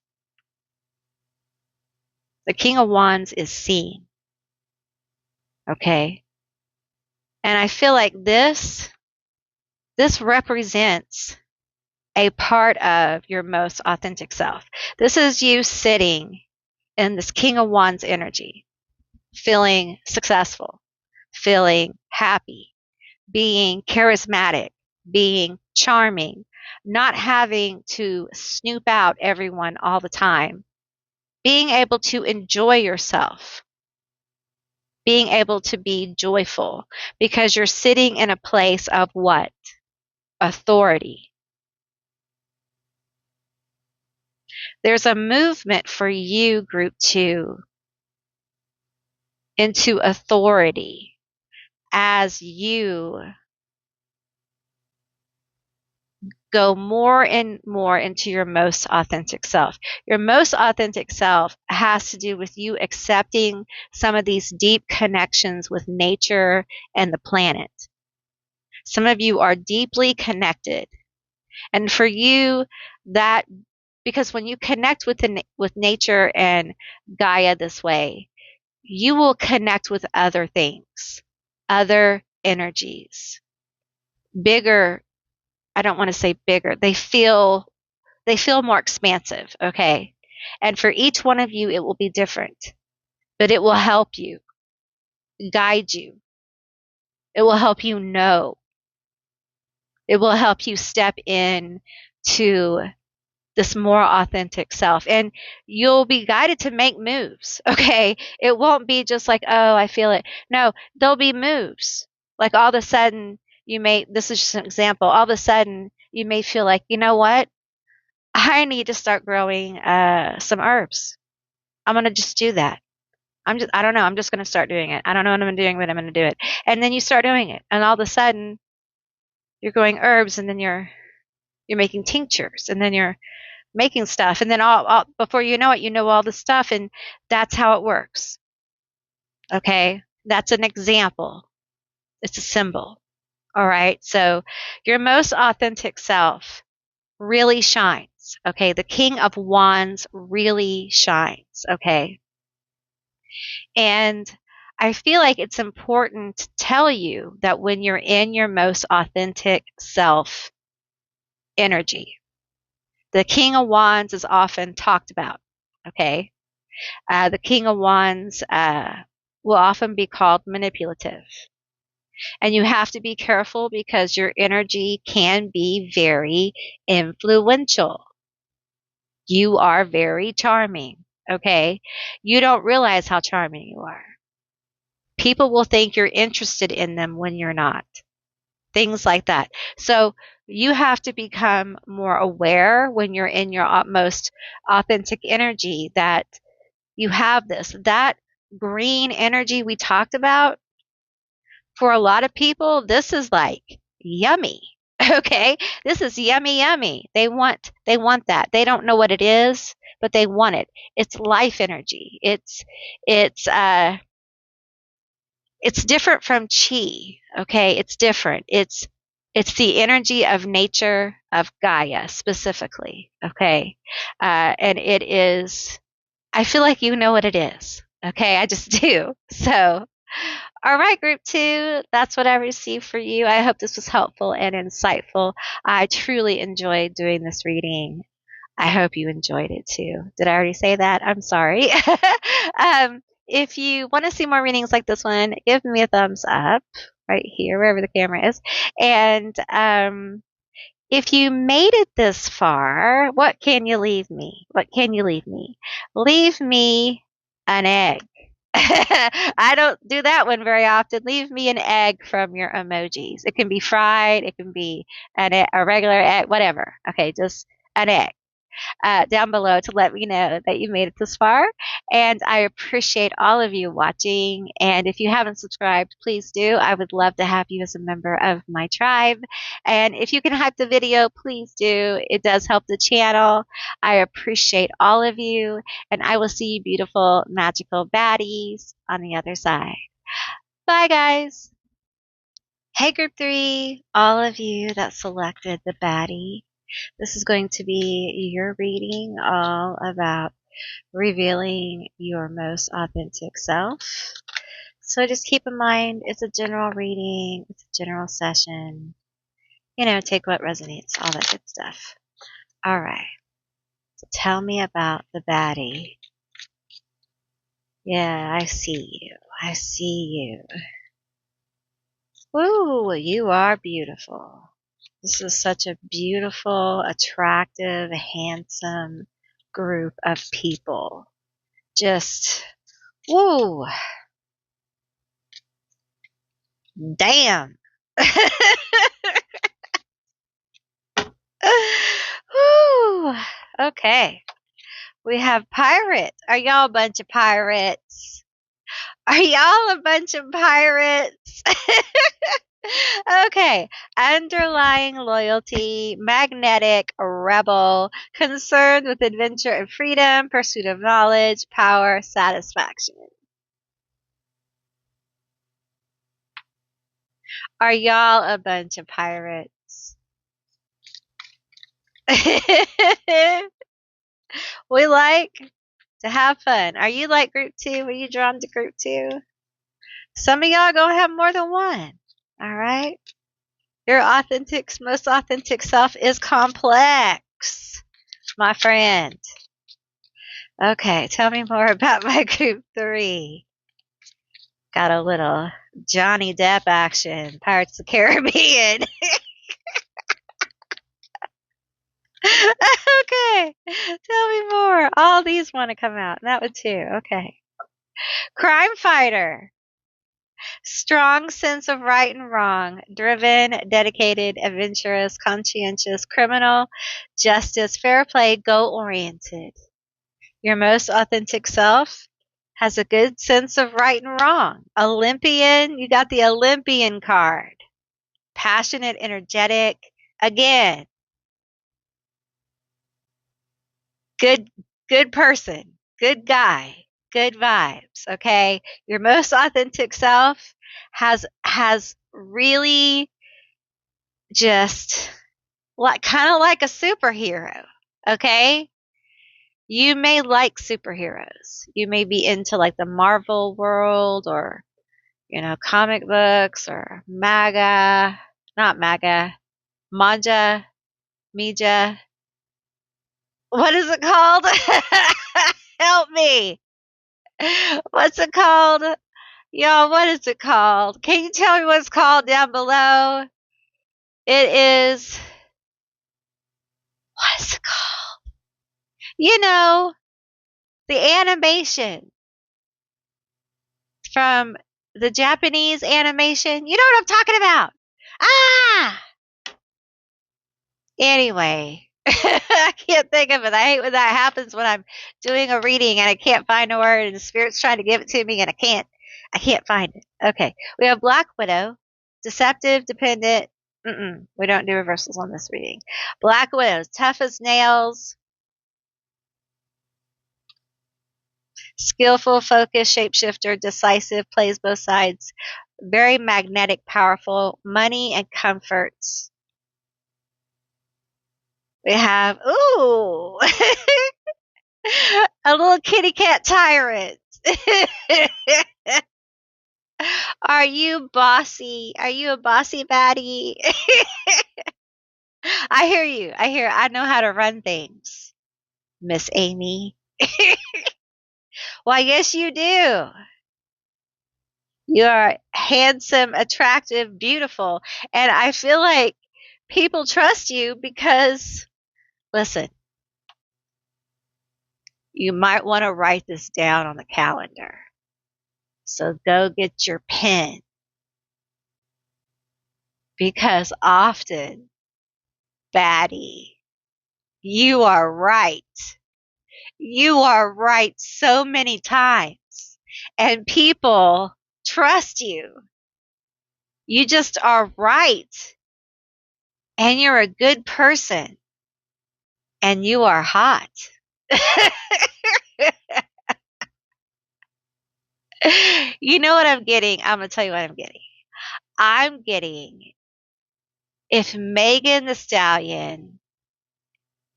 A: The King of Wands is seen, okay? And I feel like this represents a part of your most authentic self. This is you sitting in this King of Wands energy, feeling successful, feeling happy, being charismatic, being charming, not having to snoop out everyone all the time, being able to enjoy yourself, being able to be joyful because you're sitting in a place of what? Authority. There's a movement for you, group 2, into authority as you go more and more into your most authentic self. Your most authentic self has to do with you accepting some of these deep connections with nature and the planet. Some of you are deeply connected. And for you, that because when you connect with nature and Gaia this way, you will connect with other things, other energies, bigger. I don't want to say bigger. They feel more expansive, okay? And for each one of you, it will be different, but it will help you, guide you. It will help you know. It will help you step in to this more authentic self. And you'll be guided to make moves, okay? It won't be just like, oh, I feel it. No, there'll be moves. Like all of a sudden, this is just an example, all of a sudden, you may feel like, you know what? I need to start growing some herbs. I'm going to just do that. I don't know. I'm just going to start doing it. I don't know what I'm doing, but I'm going to do it. And then you start doing it. And all of a sudden, you're growing herbs, and then you're making tinctures, and then you're making stuff. And then all before you know it, you know all the stuff. And that's how it works. Okay. That's an example. It's a symbol. All right. So your most authentic self really shines. Okay. The King of Wands really shines. Okay. And I feel like it's important to tell you that when you're in your most authentic self energy, the King of Wands is often talked about. Okay. The King of Wands will often be called manipulative. And you have to be careful because your energy can be very influential. You are very charming. Okay. You don't realize how charming you are. People will think you're interested in them when you're not. Things like that. So you have to become more aware when you're in your most authentic energy that you have this. That green energy we talked about, for a lot of people, this is like yummy. Okay? This is yummy, yummy. They want that. They don't know what it is, but they want it. It's life energy. It's different from chi. Okay? It's different. It's the energy of nature, of Gaia specifically. Okay? And it is, I feel like you know what it is. Okay? I just do. So, all right, group 2, that's what I received for you. I hope this was helpful and insightful. I truly enjoyed doing this reading. I hope you enjoyed it too. Did I already say that? I'm sorry. If you want to see more readings like this one, give me a thumbs up right here, wherever the camera is. And if you made it this far, what can you leave me? What can you leave me? Leave me an egg. I don't do that one very often. Leave me an egg from your emojis. It can be fried, it can be a regular egg, whatever. Okay, just an egg down below to let me know that you made it this far. And I appreciate all of you watching. And if you haven't subscribed, please do. I would love to have you as a member of my tribe. And if you can hype the video, please do. It does help the channel. I appreciate all of you. And I will see you beautiful, magical baddies on the other side. Bye, guys. Hey, group 3, all of you that selected the baddie. This is going to be your reading all about revealing your most authentic self. So just keep in mind, it's a general reading, it's a general session. You know, take what resonates, all that good stuff. All right. So tell me about the baddie. Yeah, I see you. I see you. Ooh, you are beautiful. This is such a beautiful, attractive, handsome group of people. Just, woo, damn. Woo. Okay. We have pirates. Are y'all a bunch of pirates? Are y'all a bunch of pirates? Okay. Underlying loyalty, magnetic, rebel, concerned with adventure and freedom, pursuit of knowledge, power, satisfaction. Are y'all a bunch of pirates? We like to have fun. Are you like group 2? Are you drawn to group 2? Some of y'all gonna have more than one. All right. Your most authentic self is complex, my friend. Okay, tell me more about my group 3. Got a little Johnny Depp action, Pirates of the Caribbean. Okay, tell me more. All these want to come out. That one too. Okay. Crime fighter. Strong sense of right and wrong. Driven, dedicated, adventurous, conscientious, criminal, justice, fair play, goal oriented. Your most authentic self has a good sense of right and wrong. Olympian, you got the Olympian card. Passionate, energetic. Again, good person, good guy, good vibes. Okay, your most authentic self has really just kind of like a superhero. Okay, you may like superheroes. You may be into like the Marvel world or comic books or not MAGA, manja, mija. What is it called? Help me. What's it called? Y'all, what is it called? Can you tell me what it's called down below? It is, what is it called? The animation from the Japanese animation. You know what I'm talking about. Ah! Anyway, I can't think of it. I hate when that happens when I'm doing a reading and I can't find a word and the spirit's trying to give it to me and I can't find it. Okay. We have Black Widow, deceptive, dependent. We don't do reversals on this reading. Black Widow, tough as nails, skillful, focused, shapeshifter, decisive, plays both sides, very magnetic, powerful, money and comforts. We have, ooh, a little kitty cat tyrant. Are you bossy? Are you a bossy baddie? I hear you. I know how to run things, Miss Amy. Well, yes, you do. You are handsome, attractive, beautiful. And I feel like people trust you because, listen, you might want to write this down on the calendar. So go get your pen because often, Baddie, you are right. You are right so many times. And people trust you. You just are right. And you're a good person. And you are hot. You know what I'm getting? I'm going to tell you what I'm getting. I'm getting if Megan the Stallion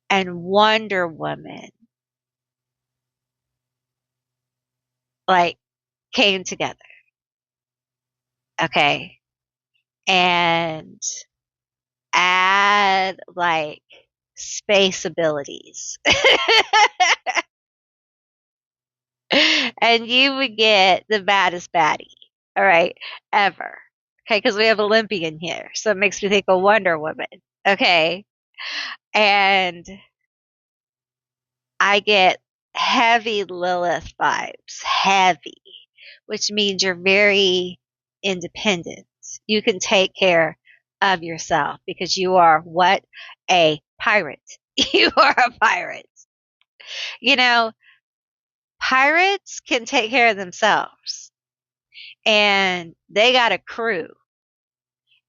A: and Wonder Woman like came together, okay, and add like space abilities, and you would get the baddest baddie, all right, ever. Okay, because we have Olympian here, so it makes me think of Wonder Woman. Okay, and I get heavy Lilith vibes, heavy, which means you're very independent. You can take care of yourself because you are what? A pirate. You are a pirate. You know, pirates can take care of themselves and they got a crew.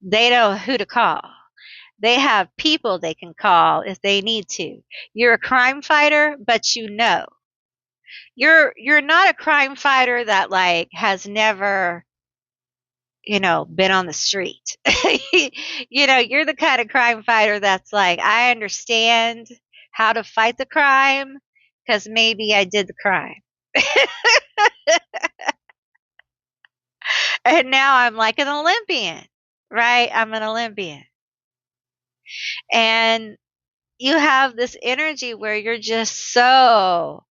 A: They know who to call. They have people they can call if they need to. You're a crime fighter, but you know. You're not a crime fighter that like has never, been on the street. You're the kind of crime fighter that's like, I understand how to fight the crime because maybe I did the crime. And now I'm like an Olympian, right? I'm an Olympian. And you have this energy where you're just so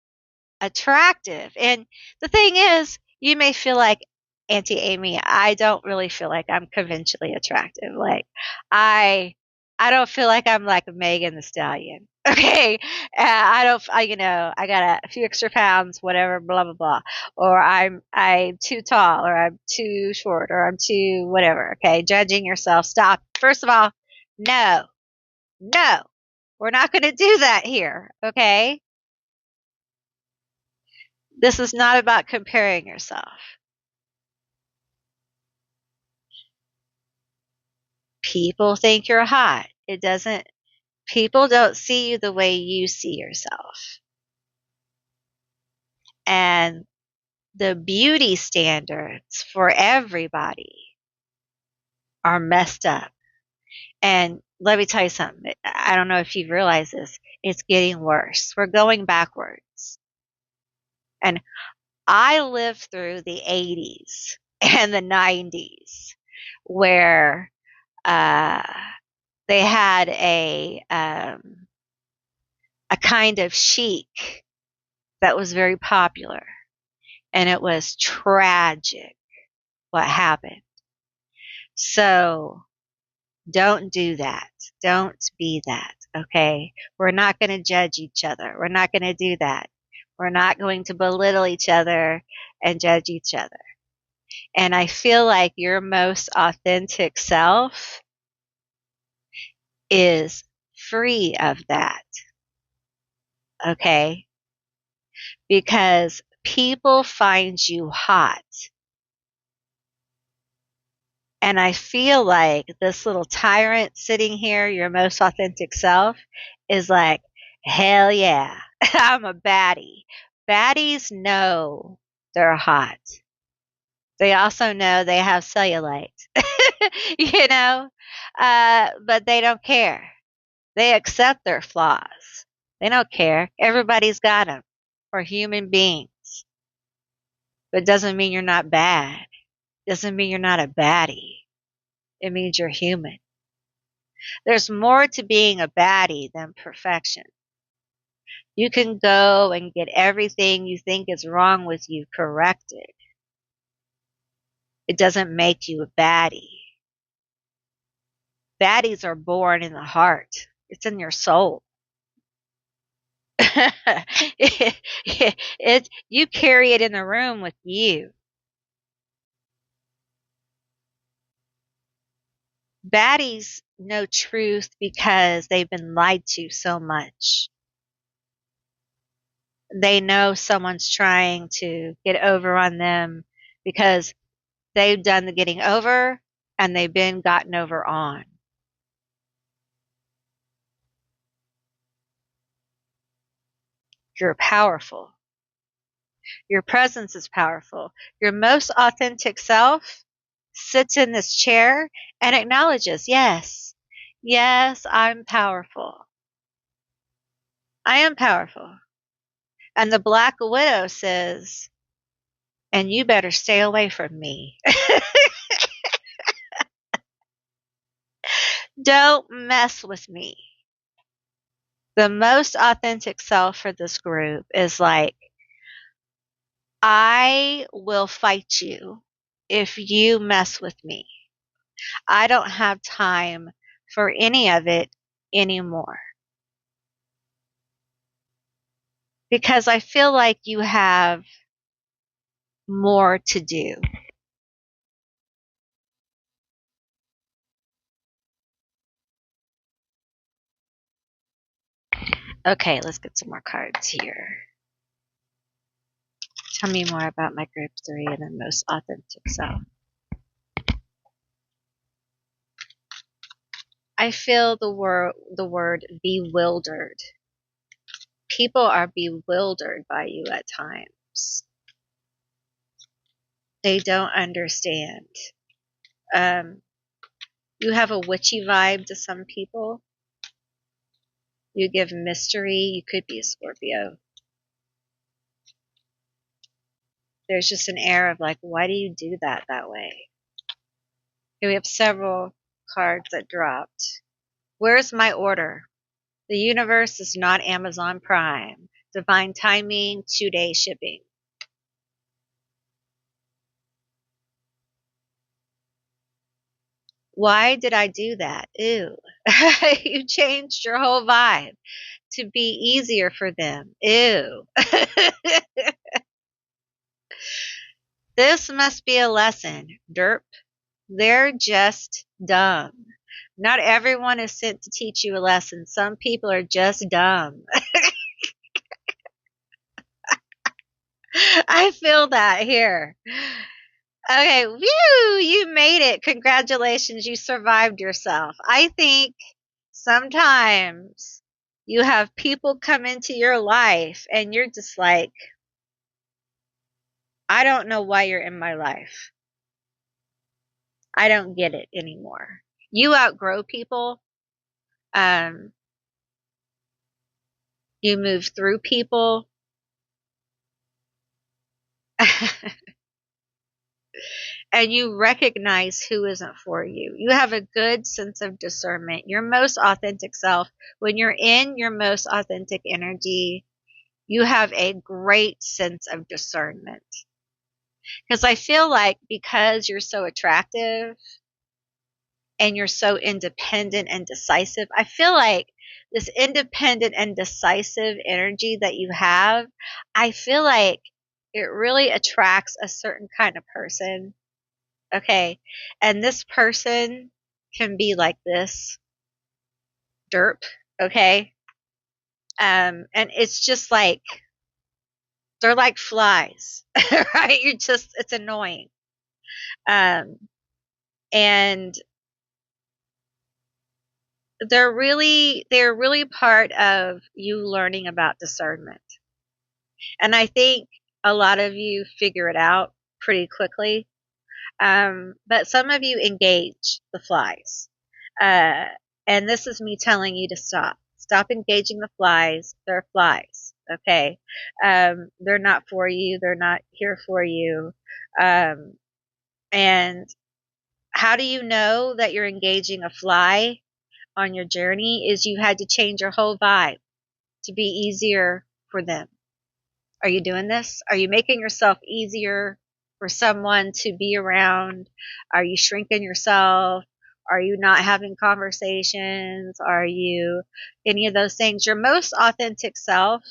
A: attractive. And the thing is, you may feel like Auntie Amy, I don't really feel like I'm conventionally attractive. Like I I don't feel like I'm like Megan the Stallion. Okay. I don't I got a few extra pounds, whatever, blah blah blah. Or I'm too tall or I'm too short or I'm too whatever. Okay. Judging yourself. Stop. First of all, no. No. We're not going to do that here. Okay? This is not about comparing yourself. People think you're hot. It doesn't, people don't see you the way you see yourself. And the beauty standards for everybody are messed up. And let me tell you something. I don't know if you've realized this. It's getting worse. We're going backwards. And I lived through the 80s and the 90s where uh, they had a kind of chic that was very popular, and it was tragic what happened. So don't do that. Don't be that. Okay, we're not going to judge each other. We're not going to do that. We're not going to belittle each other and judge each other. And I feel like your most authentic self is free of that. Okay? Because people find you hot. And I feel like this little tyrant sitting here, your most authentic self, is like, hell yeah, I'm a baddie. Baddies know they're hot. They also know they have cellulite, you know, but they don't care. They accept their flaws. They don't care. Everybody's got them. We're human beings. But it doesn't mean you're not bad. Doesn't mean you're not a baddie. It means you're human. There's more to being a baddie than perfection. You can go and get everything you think is wrong with you corrected. It doesn't make you a baddie. Baddies are born in the heart. It's in your soul. You carry it in the room with you. Baddies know truth because they've been lied to so much. They know someone's trying to get over on them because they've done the getting over and they've been gotten over on. You're powerful. Your presence is powerful. Your most authentic self sits in this chair and acknowledges, yes, yes, I'm powerful. I am powerful. And the Black Widow says, and you better stay away from me. Don't mess with me. The most authentic self for this group is like, I will fight you if you mess with me. I don't have time for any of it anymore. Because I feel like you have more to do. Okay, let's get some more cards here. Tell me more about my group 3 and the most authentic self. I feel the word bewildered. People are bewildered by you at times. They don't understand. You have a witchy vibe to some people. You give mystery. You could be a Scorpio. There's just an air of like, why do you do that way? Okay, we have several cards that dropped. Where's my order? The universe is not Amazon Prime. Divine timing, 2-day shipping. Why did I do that? Ew. You changed your whole vibe to be easier for them. Ew. This must be a lesson. Derp. They're just dumb. Not everyone is sent to teach you a lesson. Some people are just dumb. I feel that here. Okay, woo, you made it. Congratulations, you survived yourself. I think sometimes you have people come into your life and you're just like, I don't know why you're in my life. I don't get it anymore. You outgrow people. Um, you move through people. And you recognize who isn't for you. You have a good sense of discernment. Your most authentic self, when you're in your most authentic energy, you have a great sense of discernment. Because I feel like because you're so attractive and you're so independent and decisive, I feel like this independent and decisive energy that you have, I feel like it really attracts a certain kind of person. Okay. And this person can be like this derp. Okay. And it's just like, they're like flies, right? It's annoying. Um, and they're really part of you learning about discernment. And I think a lot of you figure it out pretty quickly. But some of you engage the flies. Uh, and this is me telling you to stop. Stop engaging the flies. They're flies. Okay. They're not for you. They're not here for you. And how do you know that you're engaging a fly on your journey is you had to change your whole vibe to be easier for them. Are you doing this? Are you making yourself easier for someone to be around? Are you shrinking yourself? Are you not having conversations? Are you any of those things? Your most authentic self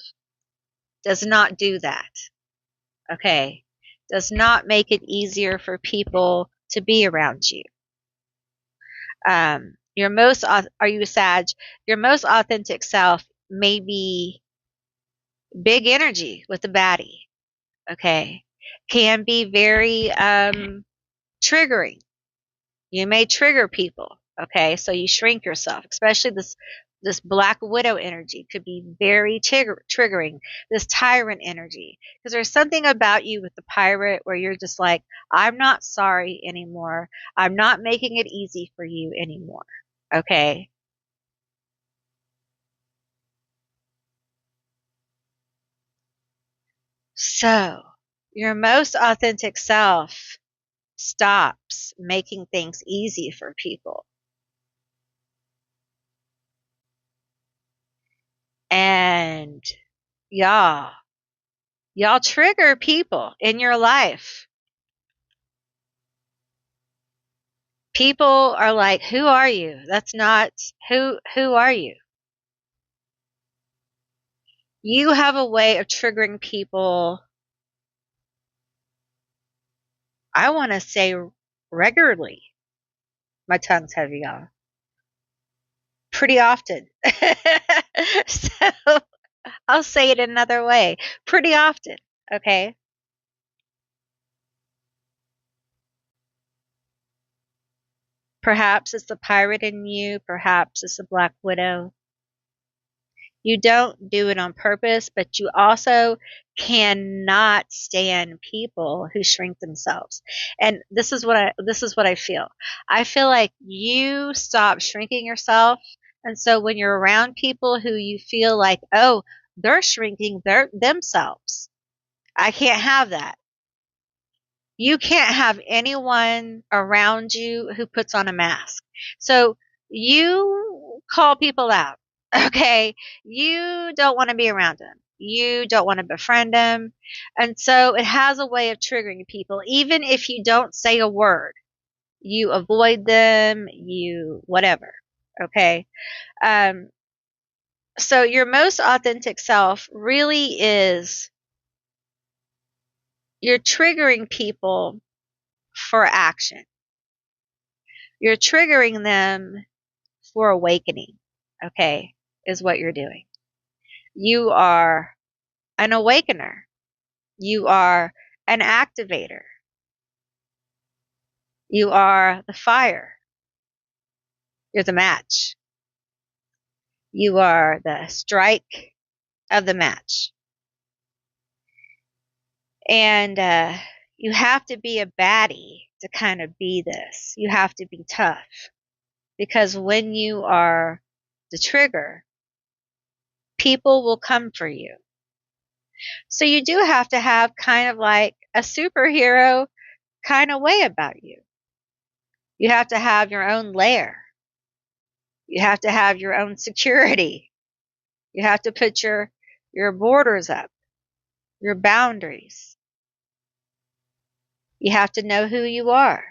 A: does not do that. Okay. Does not make it easier for people to be around you. Are you a Sag? Your most authentic self may be big energy with the baddie. Okay. Can be very triggering. You may trigger people. Okay. So you shrink yourself, especially this black widow energy could be very triggering. This tyrant energy. Because there's something about you with the pirate where you're just like, I'm not sorry anymore. I'm not making it easy for you anymore. Okay. So your most authentic self stops making things easy for people. And y'all, y'all trigger people in your life. People are like, who are you? That's not who are you? You have a way of triggering people, I want to say regularly. My tongue's heavy, y'all. Pretty often. So I'll say it another way. Pretty often. Okay. Perhaps it's the pirate in you. Perhaps it's the black widow. You don't do it on purpose, but you also cannot stand people who shrink themselves. And this is what I feel. I feel like you stop shrinking yourself, and so when you're around people who you feel like, oh, they're shrinking themselves. I can't have that. You can't have anyone around you who puts on a mask. So you call people out. Okay. You don't want to be around them. You don't want to befriend them. And so it has a way of triggering people. Even if you don't say a word, you avoid them, you whatever. Okay. Um, so your most authentic self really is you're triggering people for action. You're triggering them for awakening, okay, is what you're doing. You are an awakener. You are an activator. You are the fire. You're the match. You are the strike of the match. And you have to be a baddie to kind of be this. You have to be tough. Because when you are the trigger, people will come for you. So you do have to have kind of like a superhero kind of way about you. You have to have your own lair. You have to have your own security. You have to put your borders up, your boundaries. You have to know who you are.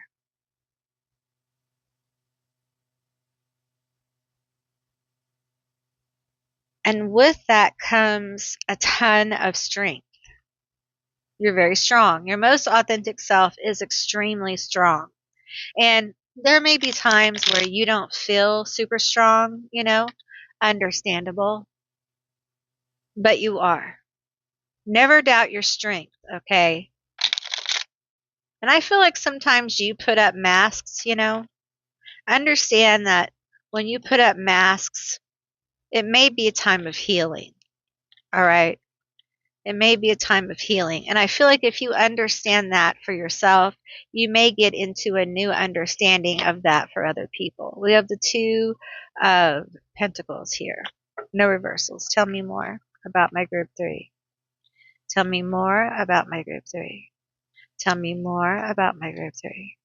A: And with that comes a ton of strength. You're very strong. Your most authentic self is extremely strong. And there may be times where you don't feel super strong, understandable, but you are. Never doubt your strength, okay? And I feel like sometimes you put up masks. Understand that when you put up masks, it may be a time of healing, all right? It may be a time of healing. And I feel like if you understand that for yourself, you may get into a new understanding of that for other people. We have the two of Pentacles here. No reversals. Tell me more about my group 3. Tell me more about my group 3. Tell me more about my group 3.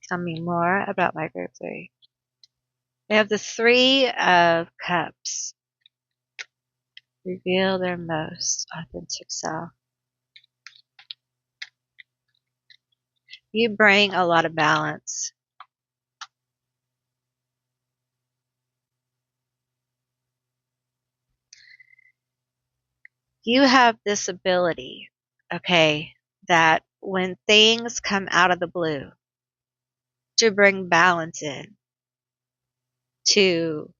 A: Tell me more about my group 3. We have the 3 of Cups. Reveal their most authentic self. You bring a lot of balance. You have this ability, okay, that when things come out of the blue, to bring balance in. to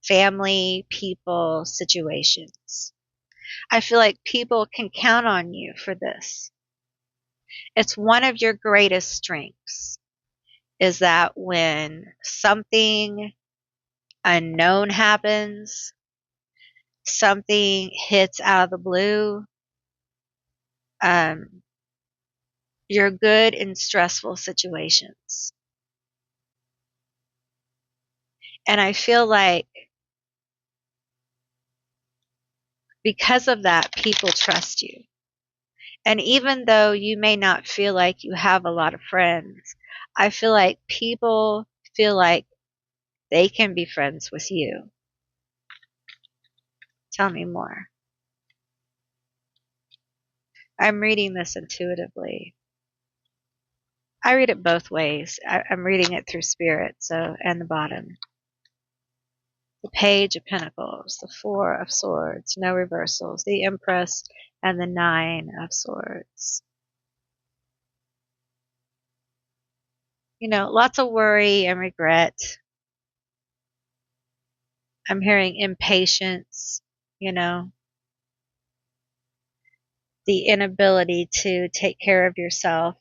A: family, people, situations. I feel like people can count on you for this. It's one of your greatest strengths is that when something unknown happens, something hits out of the blue, um, you're good in stressful situations. And I feel like because of that, people trust you. And even though you may not feel like you have a lot of friends, I feel like people feel like they can be friends with you. Tell me more. I'm reading this intuitively. I read it both ways. I'm reading it through spirit, so, and the bottom. The Page of Pentacles, the Four of Swords, no reversals, the Empress, and the Nine of Swords. You know, lots of worry and regret. I'm hearing impatience, you know, the inability to take care of yourself.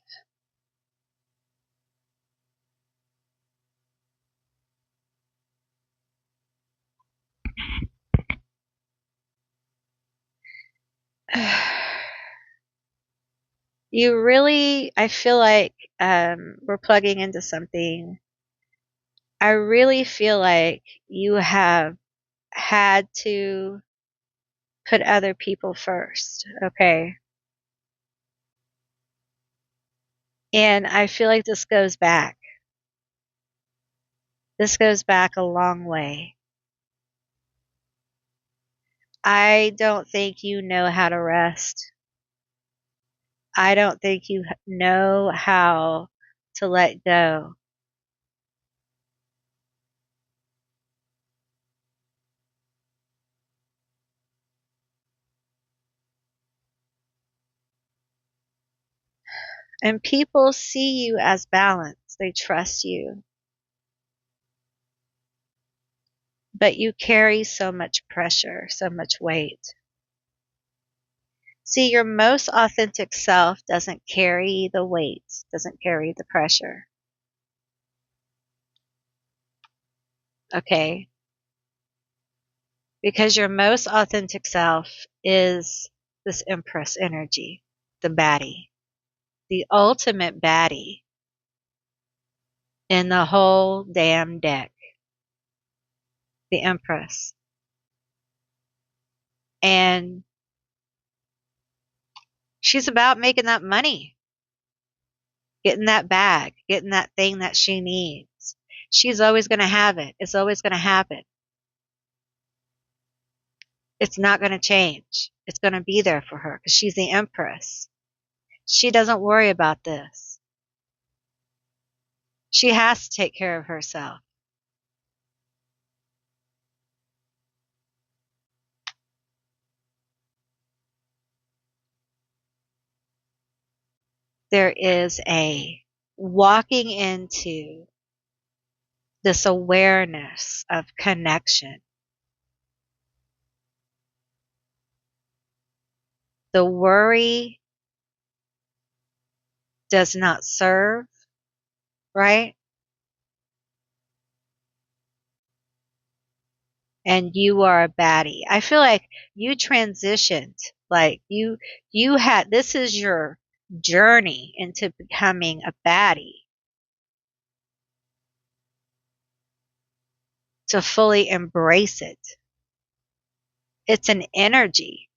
A: You really, I feel like we're plugging into something. I really feel like you have had to put other people first, okay? And I feel like this goes back. This goes back a long way. I don't think you know how to rest. I don't think you know how to let go. And people see you as balanced. They trust you. But you carry so much pressure, so much weight. See, your most authentic self doesn't carry the weight, doesn't carry the pressure. Okay? Because your most authentic self is this Empress energy, the baddie, the ultimate baddie in the whole damn deck, the Empress. And she's about making that money, getting that bag, getting that thing that she needs. She's always going to have it. It's always going to happen. It's not going to change. It's going to be there for her because she's the Empress. She doesn't worry about this. She has to take care of herself. There is a walking into this awareness of connection. The worry does not serve, right? And you are a baddie. I feel like you transitioned, like you had, this is your journey into becoming a baddie, to fully embrace it. It's an energy.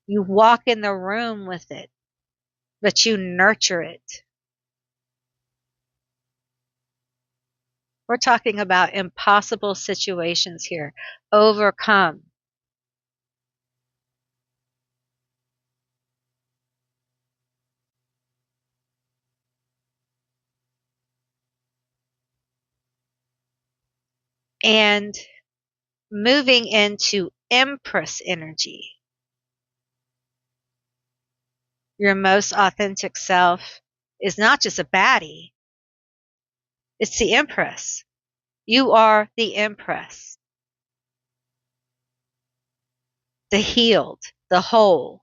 A: You walk in the room with it, but you nurture it. We're talking about impossible situations here. Overcome. And moving into Empress energy. Your most authentic self is not just a baddie. It's the Empress. You are the Empress, the healed, the whole,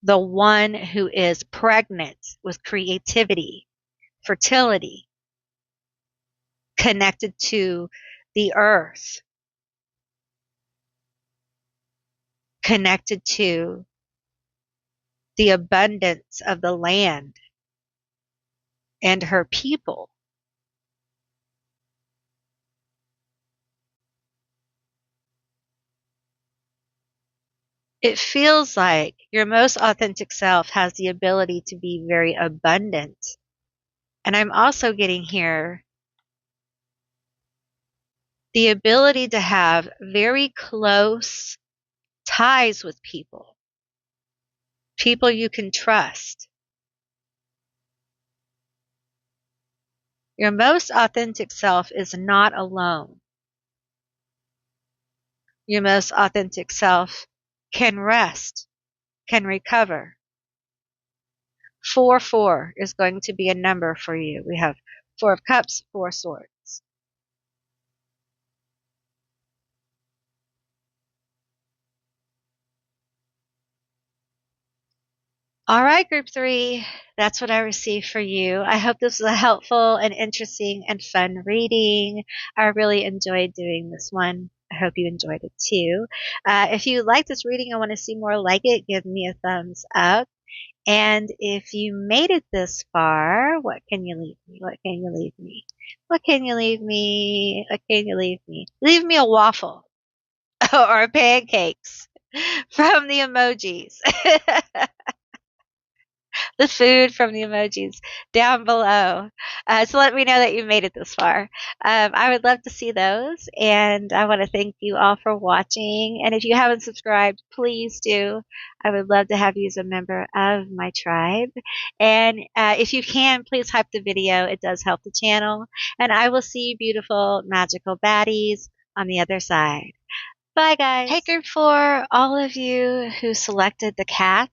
A: the one who is pregnant with creativity, fertility, connected to the earth, connected to the abundance of the land and her people. It feels like your most authentic self has the ability to be very abundant. And I'm also getting here the ability to have very close ties with people, people you can trust. Your most authentic self is not alone. Your most authentic self can rest, can recover. 4-4 is going to be a number for you. We have 4 of Cups, 4 Swords. All right, group 3, that's what I received for you. I hope this was a helpful and interesting and fun reading. I really enjoyed doing this one. I hope you enjoyed it too. If you like this reading and want to see more like it, give me a thumbs up. And if you made it this far, what can you leave me? What can you leave me? What can you leave me? What can you leave me? Leave me a waffle or pancakes from the emojis. The food from the emojis down below. So let me know that you made it this far. I would love to see those, and I want to thank you all for watching. And if you haven't subscribed, please do. I would love to have you as a member of my tribe. And if you can, please hype the video. It does help the channel. And I will see you beautiful, magical baddies on the other side. Bye, guys. Hey, group 4, all of you who selected the cat,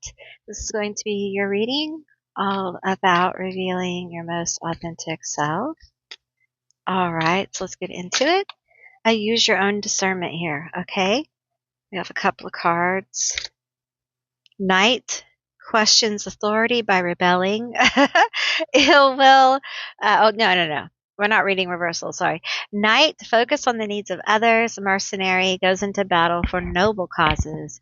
A: this is going to be your reading all about revealing your most authentic self. All right, so let's get into it. Use your own discernment here, okay? We have a couple of cards. Knight questions authority by rebelling. Ill will. No. We're not reading reversal, sorry. Knight, focus on the needs of others. Mercenary, goes into battle for noble causes.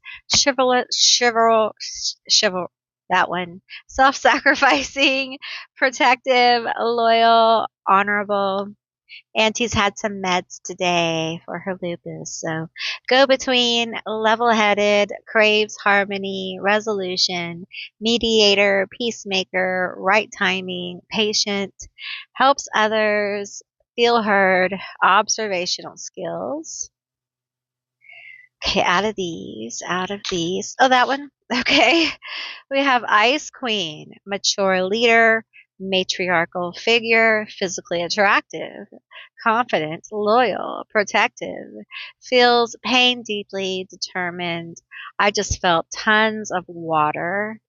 A: That one. Self-sacrificing, protective, loyal, honorable. Auntie's had some meds today for her lupus. So go between, level-headed, craves harmony, resolution, mediator, peacemaker, right timing, patient, helps others, feel heard, observational skills. Okay, out of these. Oh, that one? Okay. We have Ice Queen, mature leader, matriarchal figure, physically attractive, confident, loyal, protective, feels pain deeply, determined. I just felt tons of water.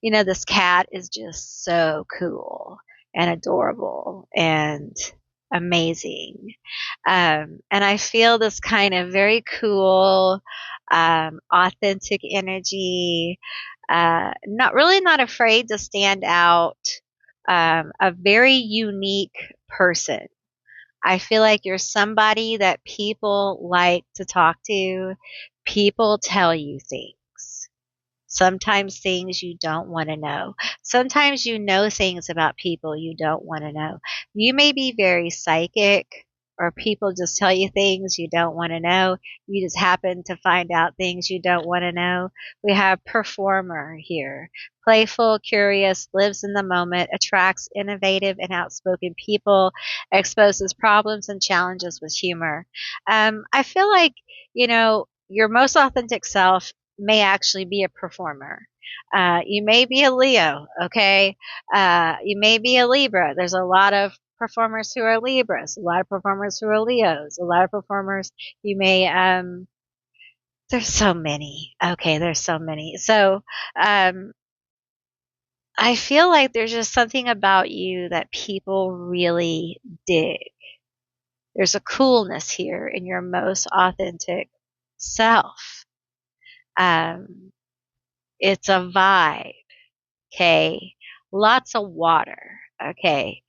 A: You know, this cat is just so cool and adorable and amazing. And I feel this kind of very cool, authentic energy, not afraid to stand out, a very unique person. I feel like you're somebody that people like to talk to. People tell you things. Sometimes things you don't want to know. Sometimes you know things about people you don't want to know. You may be very psychic, or people just tell you things you don't want to know. You just happen to find out things you don't want to know. We have performer here. Playful, curious, lives in the moment, attracts innovative and outspoken people, exposes problems and challenges with humor. I feel like, your most authentic self may actually be a performer. You may be a Leo, okay? You may be a Libra. There's a lot of performers who are Libras, a lot of performers who are Leos, a lot of performers you may, there's so many. Okay, there's so many. So, I feel like there's just something about you that people really dig. There's a coolness here in your most authentic self. Um, it's a vibe. Okay. Lots of water. Okay.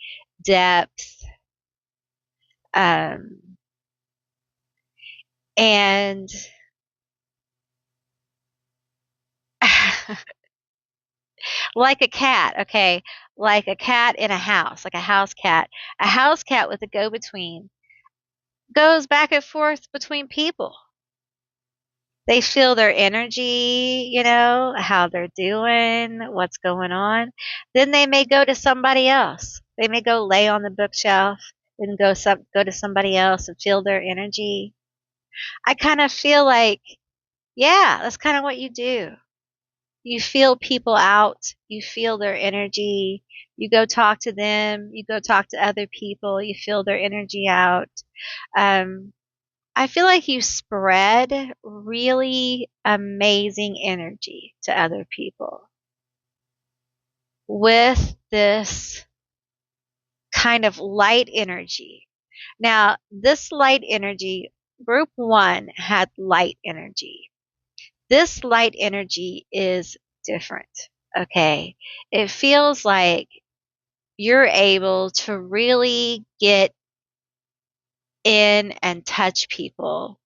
A: Depth. Um, and like a cat. Okay. Like a cat in a house, like a house cat. A house cat with a go between goes back and forth between people. They feel their energy, how they're doing, what's going on. Then they may go to somebody else. They may go lay on the bookshelf and go to somebody else and feel their energy. I kind of feel like, yeah, that's kind of what you do. You feel people out, you feel their energy, you go talk to them, you go talk to other people, you feel their energy out. Um, I feel like you spread really amazing energy to other people with this kind of light energy. Now, this light energy, group one had light energy. This light energy is different. Okay. It feels like you're able to really get in and touch people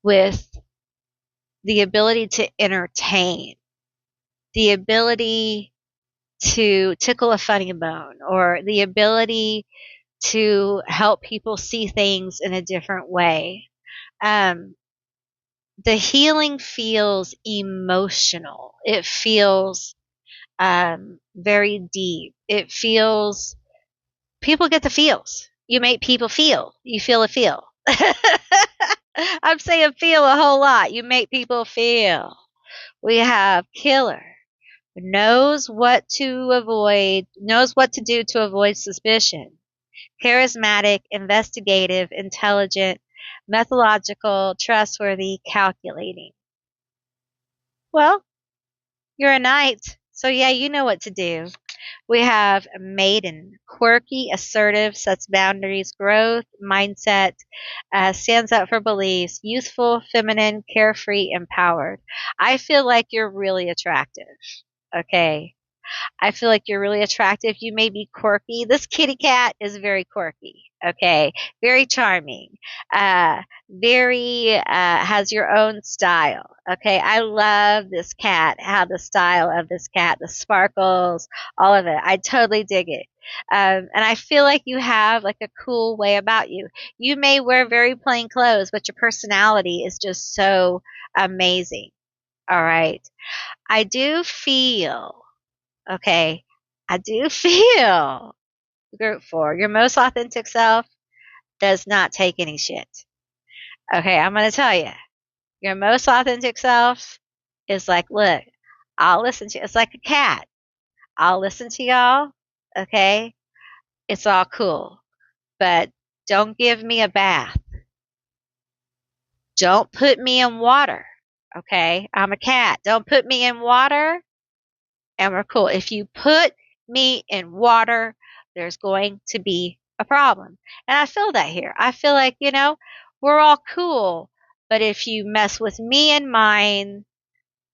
A: with the ability to entertain, the ability to tickle a funny bone, or the ability to help people see things in a different way. Um, the healing feels emotional. It feels very deep. It feels, people get the feels. You make people feel. You feel a feel. I'm saying feel a whole lot. You make people feel. We have killer. Knows what to do to avoid suspicion. Charismatic, investigative, intelligent, methodological, trustworthy, calculating. Well, you're a knight, so yeah, you know what to do. We have maiden, quirky, assertive, sets boundaries, growth, mindset, stands up for beliefs, youthful, feminine, carefree, empowered. I feel like you're really attractive. Okay. I feel like you're really attractive. You may be quirky. This kitty cat is very quirky. Okay. Very charming. Very, has your own style. Okay. I love this cat, how the style of this cat, the sparkles, all of it. I totally dig it. And I feel like you have like a cool way about you. You may wear very plain clothes, but your personality is just so amazing. All right. I do feel Okay, I do feel group four. Your most authentic self does not take any shit. Okay, I'm going to tell you. Your most authentic self is like, look, I'll listen to you. It's like a cat. I'll listen to y'all. Okay, it's all cool. But don't give me a bath. Don't put me in water. Okay, I'm a cat. Don't put me in water and we're cool. If you put me in water, there's going to be a problem. And I feel that here. I feel like, we're all cool, but if you mess with me and mine,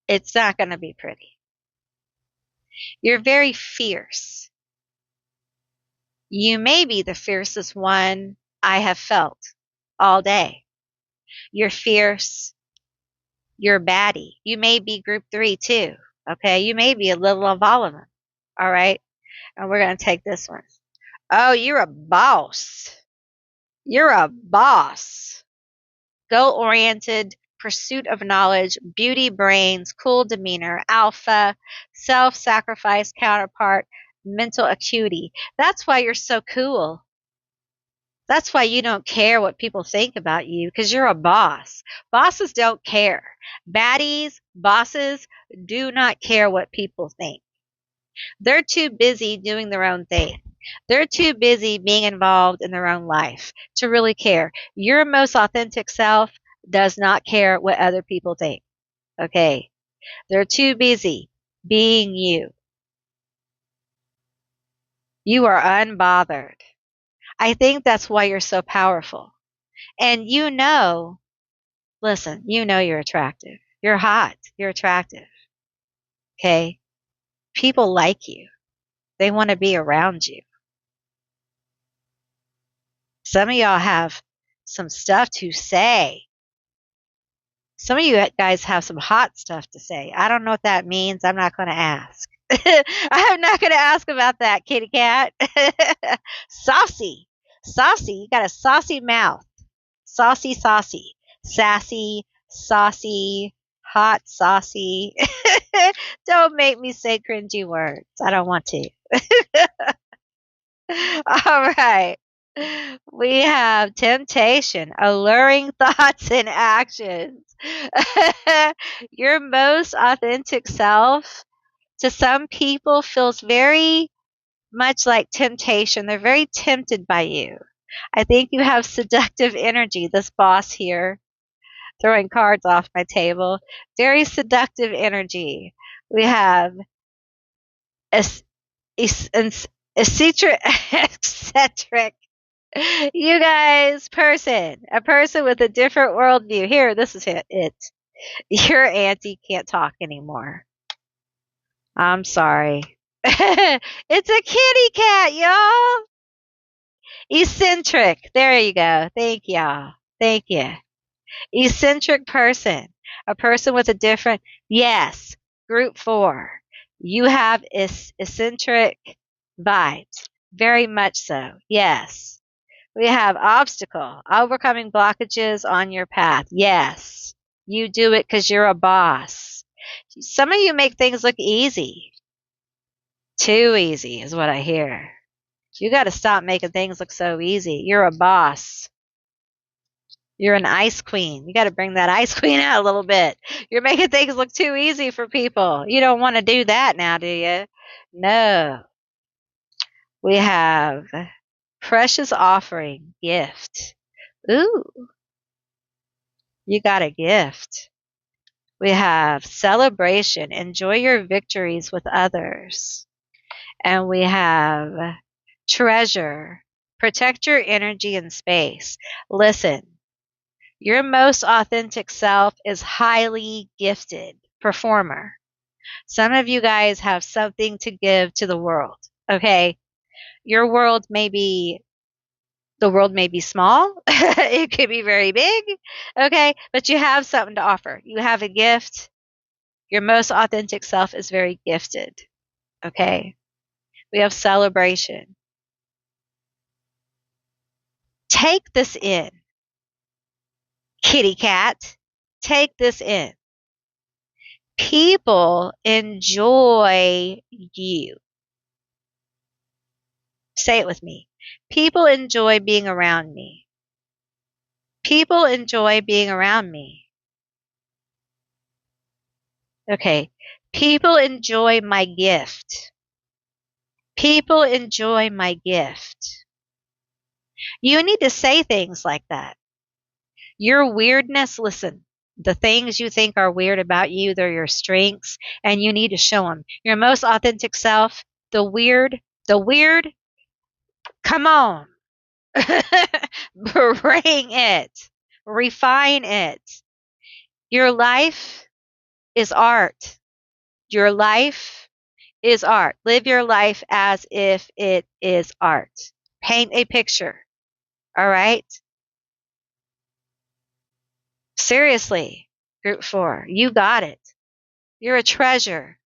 A: it's not going to be pretty. You're very fierce. You may be the fiercest one I have felt all day. You're fierce. You're baddie. You may be group three too. Okay. You may be a little of all of them. All right. And we're going to take this one. Oh, you're a boss. You're a boss. Goal oriented, pursuit of knowledge, beauty brains, cool demeanor, alpha, self sacrifice counterpart, mental acuity. That's why you're so cool. That's why you don't care what people think about you because you're a boss. Bosses don't care. Baddies, bosses do not care what people think. They're too busy doing their own thing. They're too busy being involved in their own life to really care. Your most authentic self does not care what other people think. Okay. They're too busy being you. You are unbothered. I think that's why you're so powerful. And you know, listen, you know you're attractive. You're hot. You're attractive. Okay? People like you. They want to be around you. Some of y'all have some stuff to say. Some of you guys have some hot stuff to say. I don't know what that means. I'm not going to ask. I'm not going to ask about that, kitty cat. Saucy. Saucy. You got a saucy mouth. Saucy, saucy. Sassy, saucy, hot, saucy. Don't make me say cringy words. I don't want to. All right. We have temptation, alluring thoughts and actions. Your most authentic self to some people feels very much like temptation. They're very tempted by you. I think you have seductive energy, this boss here, throwing cards off my table. Very seductive energy. We have eccentric, eccentric. You guys, a person with a different worldview. Here, this is it. Your auntie can't talk anymore. I'm sorry. It's a kitty cat, y'all. Eccentric. There you go. Thank y'all. Thank you. Eccentric person. A person with a different, yes, group 4. You have eccentric vibes. Very much so. Yes. We have obstacle, overcoming blockages on your path. Yes. You do it because you're a boss. Some of you make things look easy. Too easy is what I hear. You got to stop making things look so easy. You're a boss. You're an ice queen. You got to bring that ice queen out a little bit. You're making things look too easy for people. You don't want to do that now, do you? No. We have precious offering, gift. Ooh, you got a gift. We have celebration, enjoy your victories with others. And we have treasure, protect your energy and space. Listen, your most authentic self is highly gifted performer. Some of you guys have something to give to the world, okay? Your world may be, the world may be small. It could be very big, okay? But you have something to offer. You have a gift. Your most authentic self is very gifted, okay? We have celebration. Take this in, kitty cat. Take this in. People enjoy you. Say it with me. People enjoy being around me. People enjoy being around me. Okay. People enjoy my gift. People enjoy my gift. You need to say things like that. Your weirdness, listen, the things you think are weird about you, they're your strengths, and you need to show them. Your most authentic self, the weird, come on. Bring it. Refine it. Your life is art. Your life is art. Live your life as if it is art. Paint a picture. All right? Seriously, group 4, you got it. You're a treasure.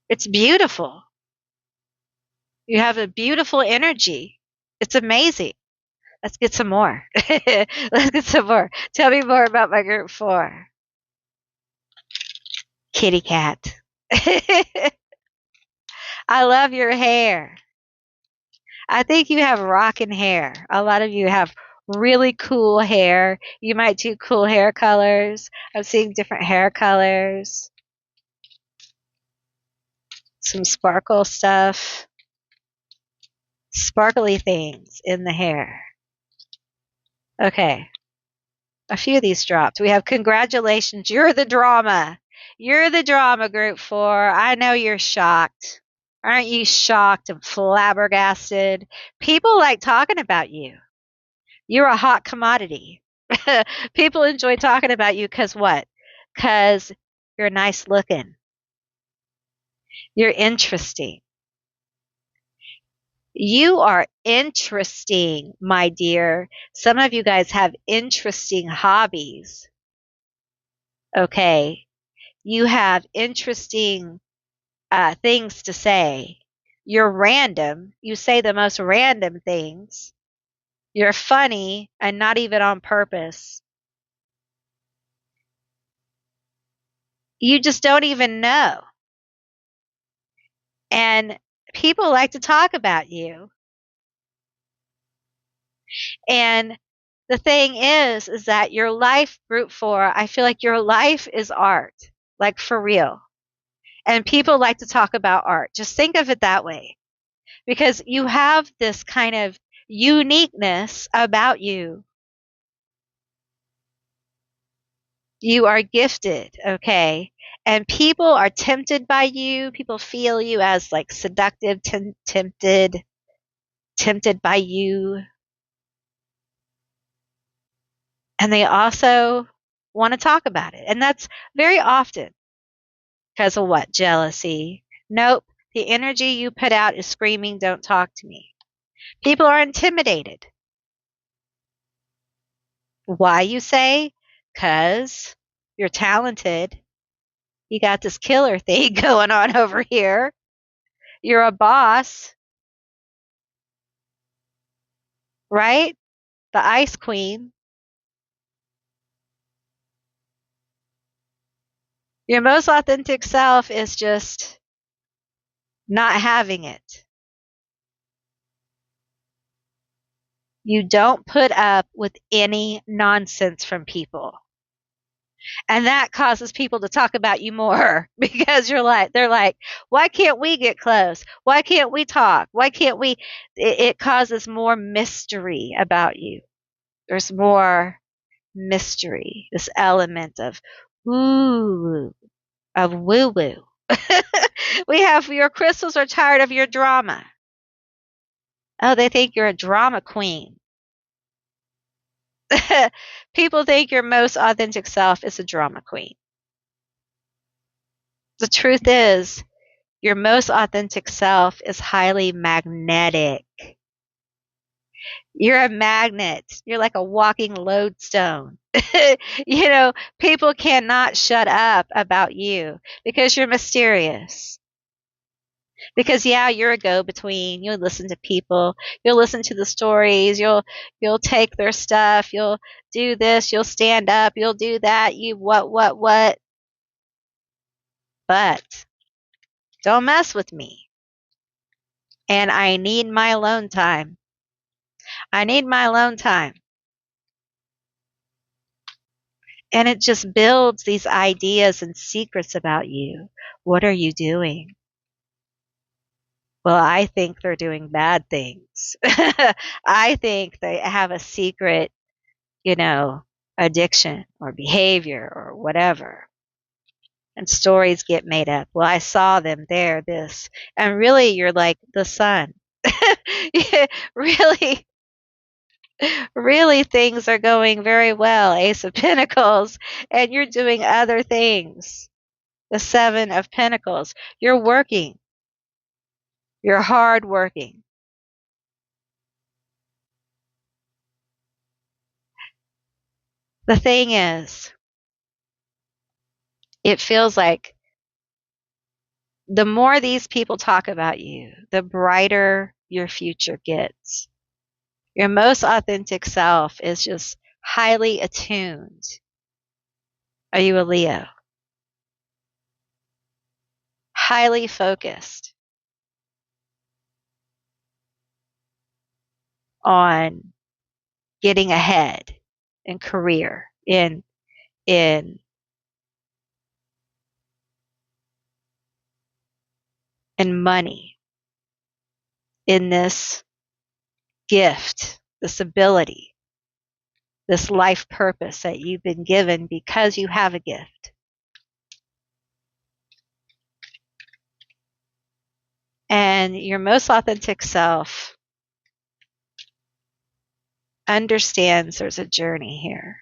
A: It's beautiful. You have a beautiful energy. It's amazing. Let's get some more. Let's get some more. Tell me more about my group 4. Kitty cat. I love your hair. I think you have rockin' hair. A lot of you have really cool hair. You might do cool hair colors. I'm seeing different hair colors. Some sparkle stuff. Sparkly things in the hair. Okay. A few of these dropped. We have congratulations. You're the drama. You're the drama, group 4. I know you're shocked. Aren't you shocked and flabbergasted? People like talking about you. You're a hot commodity. People enjoy talking about you because what? Because you're nice looking. You're interesting. You are interesting, my dear. Some of you guys have interesting hobbies. Okay. You have interesting things to say. You're random. You say the most random things. You're funny and not even on purpose. You just don't even know. And people like to talk about you. And the thing is that your life, Brute 4, I feel like your life is art. Like for real. And people like to talk about art. Just think of it that way. Because you have this kind of uniqueness about you. You are gifted, okay? And people are tempted by you. People feel you as like seductive, tempted by you. And they also want to talk about it. And that's very often because of what? Jealousy. Nope. The energy you put out is screaming, don't talk to me. People are intimidated. Why, you say? Because you're talented. You got this killer thing going on over here. You're a boss, right? The ice queen. Your most authentic self is just not having it. You don't put up with any nonsense from people. And that causes people to talk about you more because they're like, why can't we get close? Why can't we talk? Why can't we? It causes more mystery about you. There's more mystery, this element of ooh, of woo woo. We have your crystals are tired of your drama. Oh, they think you're a drama queen. People think your most authentic self is a drama queen. The truth is, your most authentic self is highly magnetic. You're a magnet. You're like a walking lodestone. You know, people cannot shut up about you because you're mysterious. Because yeah, you're a go-between. You'll listen to people. You'll listen to the stories. You'll take their stuff. You'll do this. You'll stand up. You'll do that. You what? But don't mess with me. And I need my alone time. I need my alone time. And it just builds these ideas and secrets about you. What are you doing? Well, I think they're doing bad things. I think they have a secret, you know, addiction or behavior or whatever. And stories get made up. Well, I saw them there, this. And really, you're like the sun. Yeah, really, really, things are going very well. Ace of Pentacles. And you're doing other things. The Seven of Pentacles. You're working. You're hard working. The thing is, it feels like the more these people talk about you, the brighter your future gets. Your most authentic self is just highly attuned. Are you a Leo? Highly focused on getting ahead in career, in in money, in this gift, this ability, this life purpose that you've been given because you have a gift. And your most authentic self understands there's a journey here.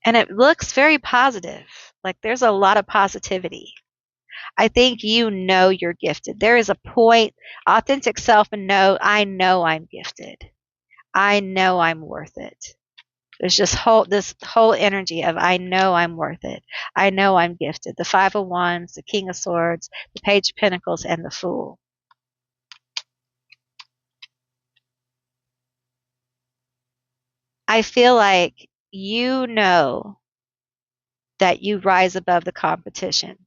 A: And it looks very positive. Like there's a lot of positivity. I think you know you're gifted. There is a point, authentic self, and I know I'm gifted. I know I'm worth it. There's just this whole energy of I know I'm worth it. I know I'm gifted. The Five of Wands, the King of Swords, the Page of Pentacles, and the Fool. I feel like you know that you rise above the competition.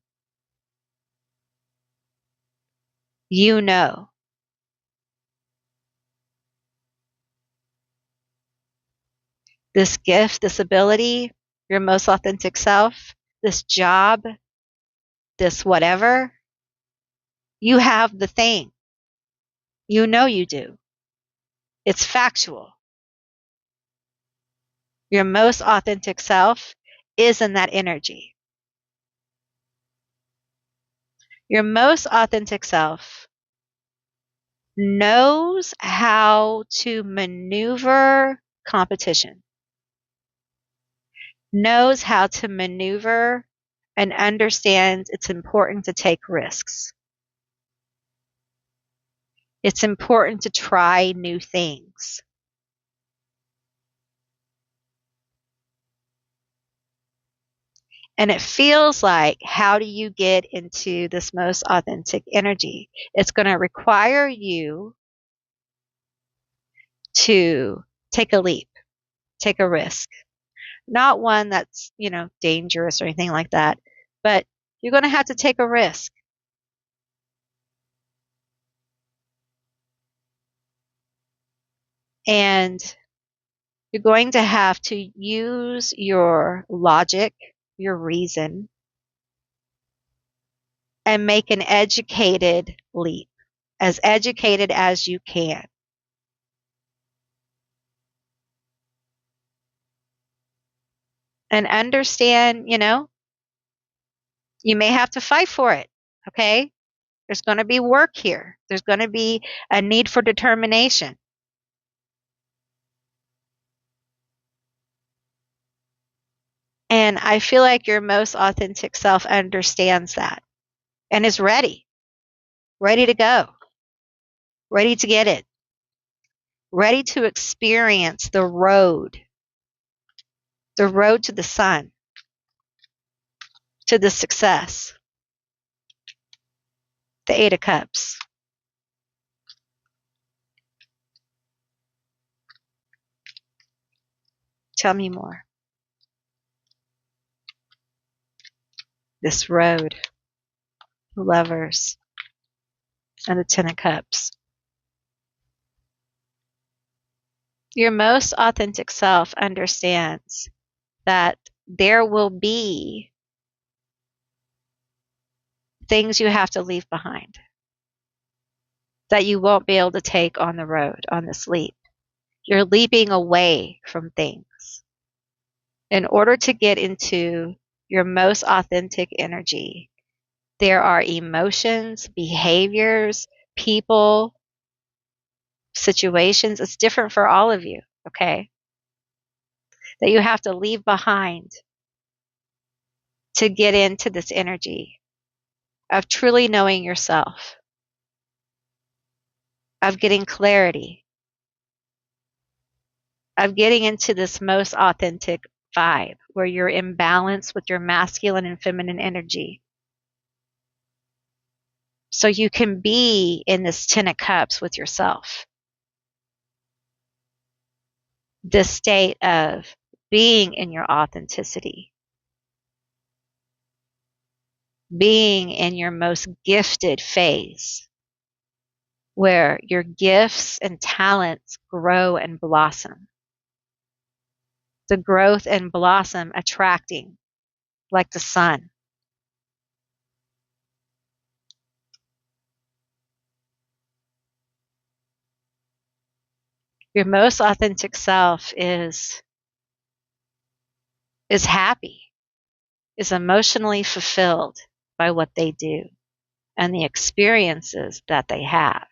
A: You know. This gift, this ability, your most authentic self, this job, this whatever, you have the thing. You know you do. It's factual. Your most authentic self is in that energy. Your most authentic self knows how to maneuver competition, knows how to maneuver and understands it's important to take risks. It's important to try new things. And it feels like, how do you get into this most authentic energy? It's going to require you to take a leap, take a risk. Not one that's, dangerous or anything like that, but you're going to have to take a risk. And you're going to have to use your logic, your reason, and make an educated leap, as educated as you can. And understand, you may have to fight for it, okay? There's going to be work here. There's going to be a need for determination. And I feel like your most authentic self understands that and is ready to go, ready to get it, ready to experience the road to the sun, to the success. The Eight of Cups. Tell me more. This road. Lovers. And the Ten of Cups. Your most authentic self understands that there will be things you have to leave behind that you won't be able to take on the road, on this leap. You're leaping away from things. In order to get into your most authentic energy, there are emotions, behaviors, people, situations. It's different for all of you, okay? That you have to leave behind to get into this energy of truly knowing yourself, of getting clarity, of getting into this most authentic vibe where you're in balance with your masculine and feminine energy. So you can be in this Ten of Cups with yourself. This state of being in your authenticity. Being in your most gifted phase, where your gifts and talents grow and blossom. The growth and blossom attracting like the sun. Your most authentic self is happy, is emotionally fulfilled, by what they do and the experiences that they have.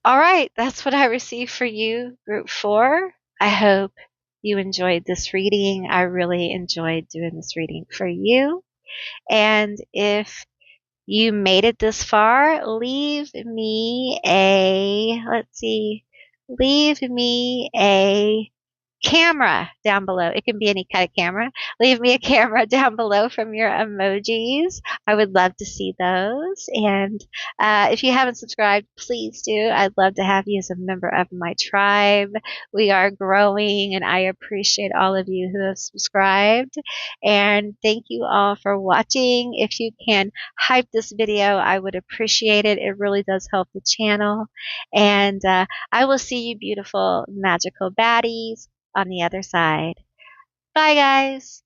A: All right, that's what I received for you, Group 4. I hope you enjoyed this reading. I really enjoyed doing this reading for you. And if you made it this far, leave me a camera down below. It can be any kind of camera. Leave me a camera down below from your emojis. I would love to see those. And if you haven't subscribed, please do. I'd love to have you as a member of my tribe. We are growing, and I appreciate all of you who have subscribed. And thank you all for watching. If you can hype this video, I would appreciate it. It really does help the channel. And I will see you beautiful, magical baddies on the other side. Bye, guys.